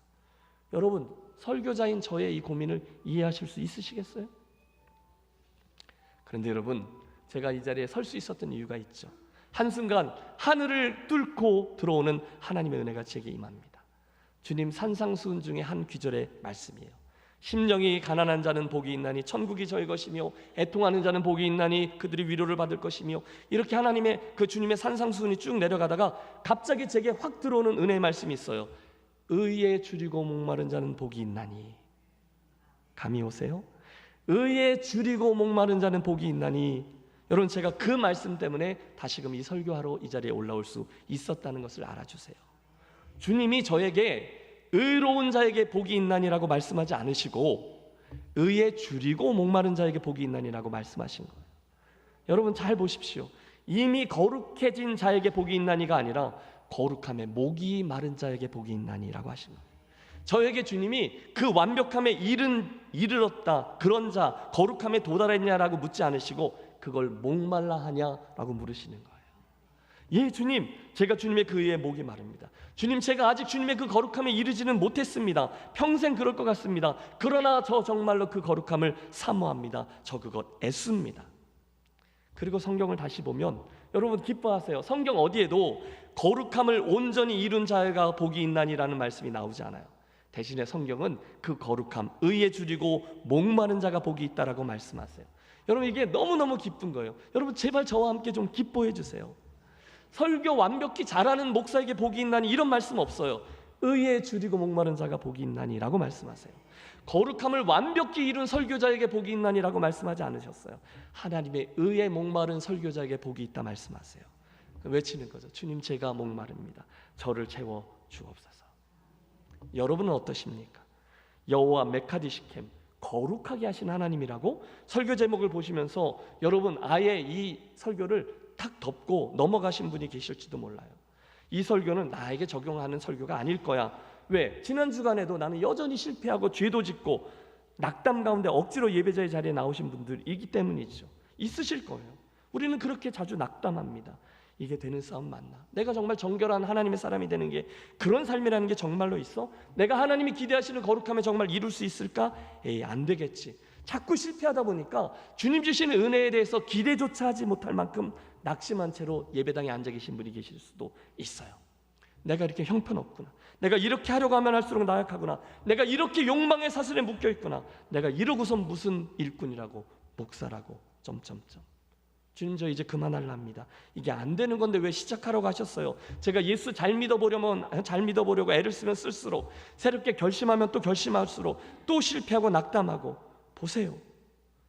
여러분, 설교자인 저의 이 고민을 이해하실 수 있으시겠어요? 그런데 여러분, 제가 이 자리에 설 수 있었던 이유가 있죠. 한순간 하늘을 뚫고 들어오는 하나님의 은혜가 제게 임합니다. 주님 산상수훈 중에 한 귀절의 말씀이에요. 심령이 가난한 자는 복이 있나니 천국이 저희 것이며 애통하는 자는 복이 있나니 그들이 위로를 받을 것이며, 이렇게 하나님의 그 주님의 산상수훈이 쭉 내려가다가 갑자기 제게 확 들어오는 은혜의 말씀이 있어요. 의에 줄이고 목마른 자는 복이 있나니. 감이 오세요? 의에 줄이고 목마른 자는 복이 있나니. 여러분, 제가 그 말씀 때문에 다시금 이 설교하러 이 자리에 올라올 수 있었다는 것을 알아주세요. 주님이 저에게 의로운 자에게 복이 있나니라고 말씀하지 않으시고 의에 줄이고 목마른 자에게 복이 있나니라고 말씀하신 거예요. 여러분, 잘 보십시오. 이미 거룩해진 자에게 복이 있나니가 아니라 거룩함에 목이 마른 자에게 복이 있나니라고 하신 거예요. 저에게 주님이 그 완벽함에 이르렀다, 그런 자, 거룩함에 도달했냐라고 묻지 않으시고 그걸 목말라 하냐라고 물으시는 거예요. 예, 주님, 제가 주님의 그 의에 목이 마릅니다. 주님, 제가 아직 주님의 그 거룩함에 이르지는 못했습니다. 평생 그럴 것 같습니다. 그러나 저 정말로 그 거룩함을 사모합니다. 저 그것 애씁니다. 그리고 성경을 다시 보면 여러분 기뻐하세요. 성경 어디에도 거룩함을 온전히 이룬 자가 복이 있나니라는 말씀이 나오지 않아요. 대신에 성경은 그 거룩함, 의에 줄이고 목마른 자가 복이 있다라고 말씀하세요. 여러분, 이게 너무너무 기쁜 거예요. 여러분, 제발 저와 함께 좀 기뻐해 주세요. 설교 완벽히 잘하는 목사에게 복이 있나니 이런 말씀 없어요. 의에 줄이고 목마른 자가 복이 있나니라고 말씀하세요. 거룩함을 완벽히 이룬 설교자에게 복이 있나니라고 말씀하지 않으셨어요. 하나님의 의에 목마른 설교자에게 복이 있다 말씀하세요. 외치는 거죠. 주님, 제가 목마릅니다. 저를 채워 주옵소서. 여러분은 어떠십니까? 여호와 메카디시켐, 거룩하게 하신 하나님이라고 설교 제목을 보시면서 여러분 아예 이 설교를 탁 덮고 넘어가신 분이 계실지도 몰라요. 이 설교는 나에게 적용하는 설교가 아닐 거야. 왜? 지난 주간에도 나는 여전히 실패하고 죄도 짓고 낙담 가운데 억지로 예배자의 자리에 나오신 분들이기 때문이죠. 있으실 거예요. 우리는 그렇게 자주 낙담합니다. 이게 되는 싸움 맞나? 내가 정말 정결한 하나님의 사람이 되는 게 그런 삶이라는 게 정말로 있어? 내가 하나님이 기대하시는 거룩함에 정말 이룰 수 있을까? 에이, 안 되겠지. 자꾸 실패하다 보니까 주님 주시는 은혜에 대해서 기대조차 하지 못할 만큼 낙심한 채로 예배당에 앉아 계신 분이 계실 수도 있어요. 내가 이렇게 형편없구나. 내가 이렇게 하려고 하면 할수록 나약하구나. 내가 이렇게 욕망의 사슬에 묶여있구나. 내가 이러고선 무슨 일꾼이라고, 목사라고, 점점점. 주님, 저 이제 그만하랍니다. 이게 안 되는 건데 왜 시작하라고 하셨어요? 제가 예수 잘 믿어보려고 애를 쓰면 쓸수록, 새롭게 결심하면 또 결심할수록 또 실패하고 낙담하고. 보세요,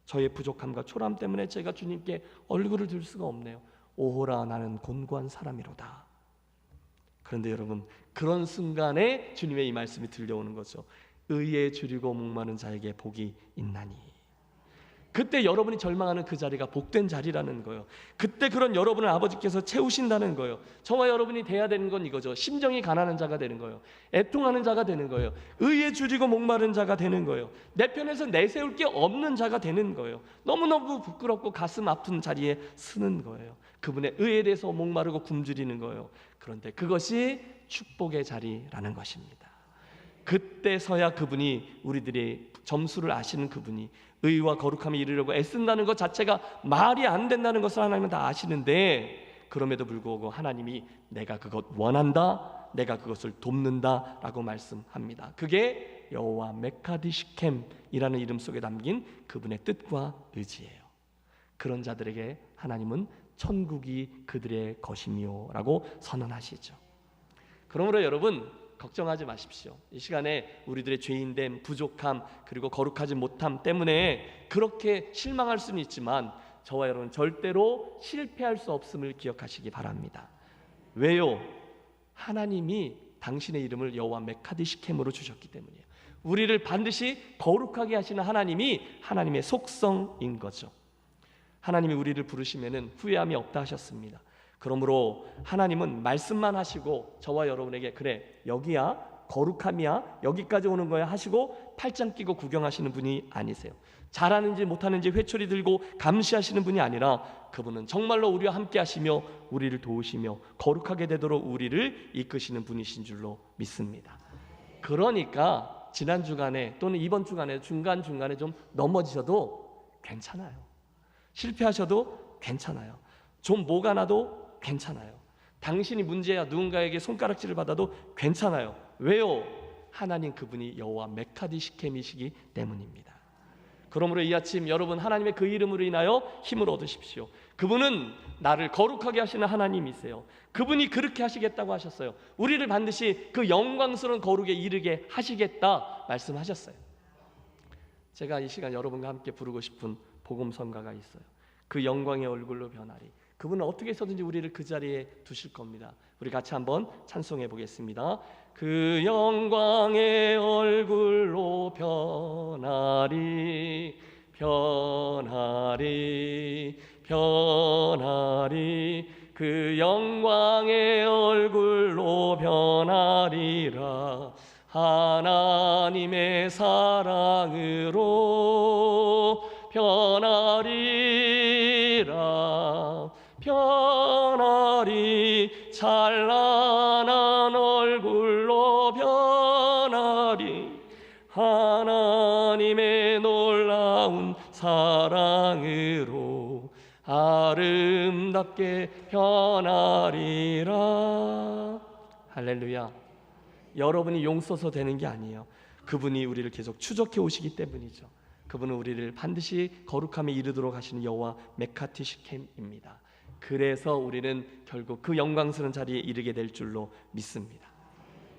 저의 부족함과 초라함 때문에 제가 주님께 얼굴을 들 수가 없네요. 오호라 나는 곤고한 사람이로다. 그런데 여러분, 그런 순간에 주님의 이 말씀이 들려오는 거죠. 의에 줄이고 목마른 자에게 복이 있나니. 그때 여러분이 절망하는 그 자리가 복된 자리라는 거예요. 그때 그런 여러분을 아버지께서 채우신다는 거예요. 저와 여러분이 돼야 되는 건 이거죠. 심정이 가난한 자가 되는 거예요. 애통하는 자가 되는 거예요. 의에 줄이고 목마른 자가 되는 거예요. 내 편에서 내세울 게 없는 자가 되는 거예요. 너무너무 부끄럽고 가슴 아픈 자리에 서는 거예요. 그분의 의에 대해서 목마르고 굶주리는 거예요. 그런데 그것이 축복의 자리라는 것입니다. 그때서야 그분이, 우리들의 점수를 아시는 그분이 의와 거룩함에 이르려고 애쓴다는 것 자체가 말이 안 된다는 것을 하나님은 다 아시는데, 그럼에도 불구하고 하나님이 내가 그것 원한다, 내가 그것을 돕는다 라고 말씀합니다. 그게 여호와 메카디시켐이라는 이름 속에 담긴 그분의 뜻과 의지예요. 그런 자들에게 하나님은 천국이 그들의 것이며 라고 선언하시죠. 그러므로 여러분, 걱정하지 마십시오. 이 시간에 우리들의 죄인됨, 부족함, 그리고 거룩하지 못함 때문에 그렇게 실망할 수는 있지만 저와 여러분 절대로 실패할 수 없음을 기억하시기 바랍니다. 왜요? 하나님이 당신의 이름을 여호와 메카디시켐으로 주셨기 때문이에요. 우리를 반드시 거룩하게 하시는 하나님이 하나님의 속성인 거죠. 하나님이 우리를 부르시면은 후회함이 없다 하셨습니다. 그러므로 하나님은 말씀만 하시고 저와 여러분에게 그래 여기야 거룩함이야 여기까지 오는 거야 하시고 팔짱 끼고 구경하시는 분이 아니세요. 잘하는지 못하는지 회초리 들고 감시하시는 분이 아니라 그분은 정말로 우리와 함께 하시며 우리를 도우시며 거룩하게 되도록 우리를 이끄시는 분이신 줄로 믿습니다. 그러니까 지난 주간에 또는 이번 주간에 중간중간에 좀 넘어지셔도 괜찮아요. 실패하셔도 괜찮아요. 좀 뭐가 나도 괜찮아요. 당신이 문제야 누군가에게 손가락질을 받아도 괜찮아요. 왜요? 하나님 그분이 여호와 메카디시켐이시기 때문입니다. 그러므로 이 아침 여러분 하나님의 그 이름으로 인하여 힘을 얻으십시오. 그분은 나를 거룩하게 하시는 하나님이세요. 그분이 그렇게 하시겠다고 하셨어요. 우리를 반드시 그 영광스러운 거룩에 이르게 하시겠다 말씀하셨어요. 제가 이 시간 여러분과 함께 부르고 싶은 복음성가가 있어요. 그 영광의 얼굴로 변하리. 그분은 어떻게 해서든지 우리를 그 자리에 두실 겁니다. 우리 같이 한번 찬송해 보겠습니다. 그 영광의 얼굴로 변하리 변하리 변하리 그 영광의 얼굴로 변하리라 하나님의 사랑으로 변하리라 변하리 찬란한 얼굴로 변하리 하나님의 놀라운 사랑으로 아름답게 변하리라. 할렐루야. 여러분이 용서서 되는 게 아니에요. 그분이 우리를 계속 추적해 오시기 때문이죠. 그분은 우리를 반드시 거룩함에 이르도록 하시는 여호와 메카디시켐입니다. 그래서 우리는 결국 그 영광스러운 자리에 이르게 될 줄로 믿습니다.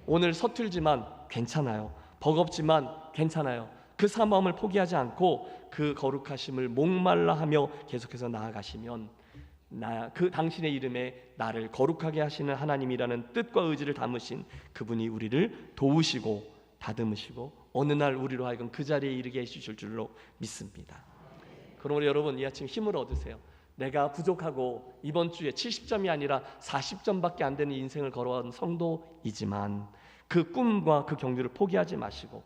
오늘 서툴지만 괜찮아요. 버겁지만 괜찮아요. 그 사모함을 포기하지 않고 그 거룩하심을 목말라 하며 계속해서 나아가시면 그 당신의 이름에 나를 거룩하게 하시는 하나님이라는 뜻과 의지를 담으신 그분이 우리를 도우시고 다듬으시고 어느 날 우리로 하여금 그 자리에 이르게 해주실 줄로 믿습니다. 그러므로 여러분 이 아침 힘을 얻으세요. 내가 부족하고 이번 주에 70점이 아니라 40점밖에 안 되는 인생을 걸어온 성도이지만 그 꿈과 그 경주를 포기하지 마시고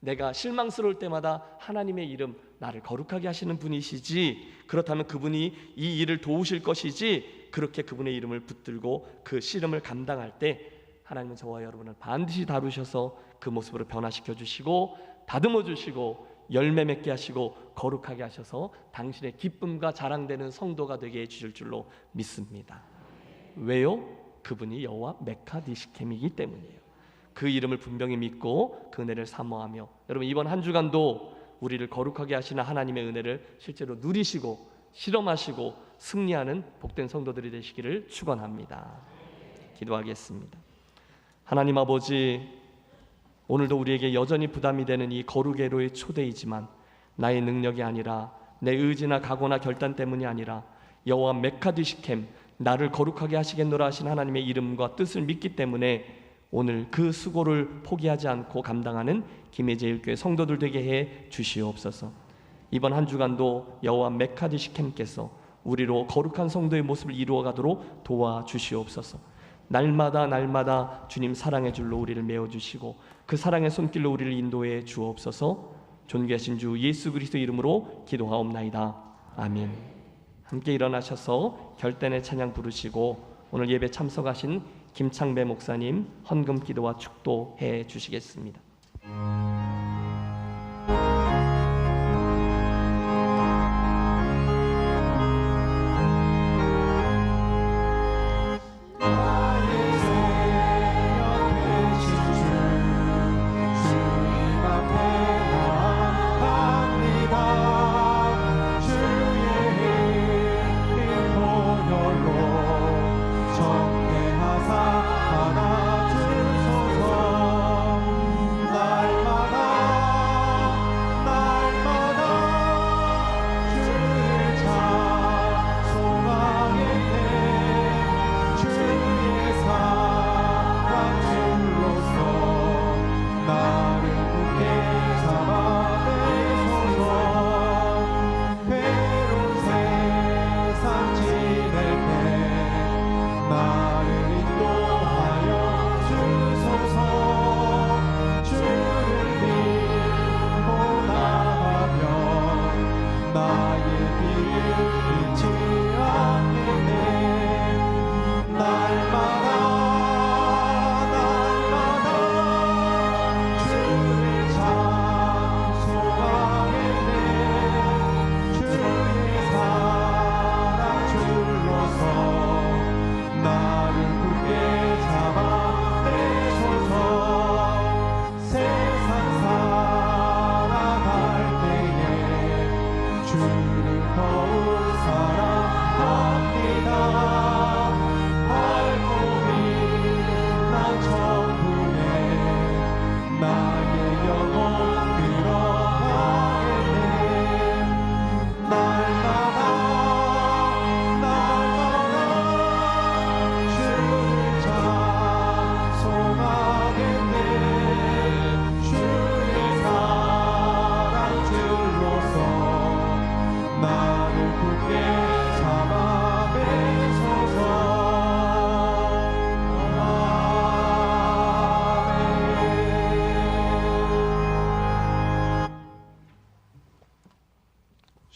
내가 실망스러울 때마다 하나님의 이름 나를 거룩하게 하시는 분이시지 그렇다면 그분이 이 일을 도우실 것이지 그렇게 그분의 이름을 붙들고 그 씨름을 감당할 때 하나님은 저와 여러분을 반드시 다루셔서 그 모습으로 변화시켜 주시고 다듬어 주시고 열매 맺게 하시고 거룩하게 하셔서 당신의 기쁨과 자랑되는 성도가 되게 해주실 줄로 믿습니다. 왜요? 그분이 여호와 메카디시켐이기 때문이에요. 그 이름을 분명히 믿고 그 은혜를 사모하며 여러분 이번 한 주간도 우리를 거룩하게 하시는 하나님의 은혜를 실제로 누리시고 실험하시고 승리하는 복된 성도들이 되시기를 축원합니다. 기도하겠습니다. 하나님 아버지, 오늘도 우리에게 여전히 부담이 되는 이 거룩애로의 초대이지만 나의 능력이 아니라 내 의지나 각오나 결단 때문이 아니라 여호와 메카디시켐 나를 거룩하게 하시겠노라 하신 하나님의 이름과 뜻을 믿기 때문에 오늘 그 수고를 포기하지 않고 감당하는 김해제일교회 성도들 되게 해 주시옵소서. 이번 한 주간도 여호와 메카드시 캠께서 우리로 거룩한 성도의 모습을 이루어가도록 도와주시옵소서. 날마다 주님 사랑의 줄로 우리를 메어주시고 그 사랑의 손길로 우리를 인도해 주옵소서. 존귀하신 주 예수 그리스도 이름으로 기도하옵나이다. 아멘. 함께 일어나셔서 결단의 찬양 부르시고 오늘 예배 참석하신 김창배 목사님 헌금 기도와 축도해 주시겠습니다.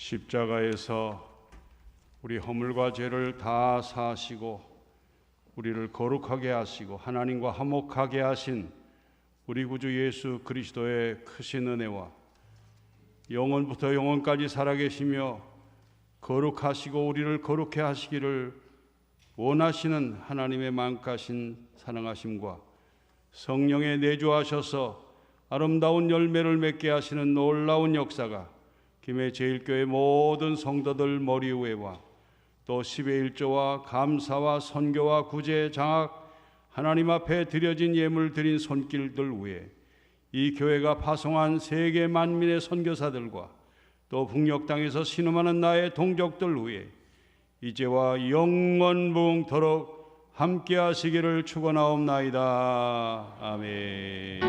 십자가에서 우리 허물과 죄를 다 사하시고 우리를 거룩하게 하시고 하나님과 화목하게 하신 우리 구주 예수 그리스도의 크신 은혜와 영원부터 영원까지 살아계시며 거룩하시고 우리를 거룩해 하시기를 원하시는 하나님의 만가신 사랑하심과 성령의 내주하셔서 아름다운 열매를 맺게 하시는 놀라운 역사가 김해제일교회 모든 성도들 머리 위에와 또 10의 1조와 감사와 선교와 구제 장학 하나님 앞에 드려진 예물 드린 손길들 위에 이 교회가 파송한 세계 만민의 선교사들과 또 북녘 땅에서 신음하는 나의 동족들 위에 이제와 영원무궁토록 함께 하시기를 축원하옵나이다. 아멘.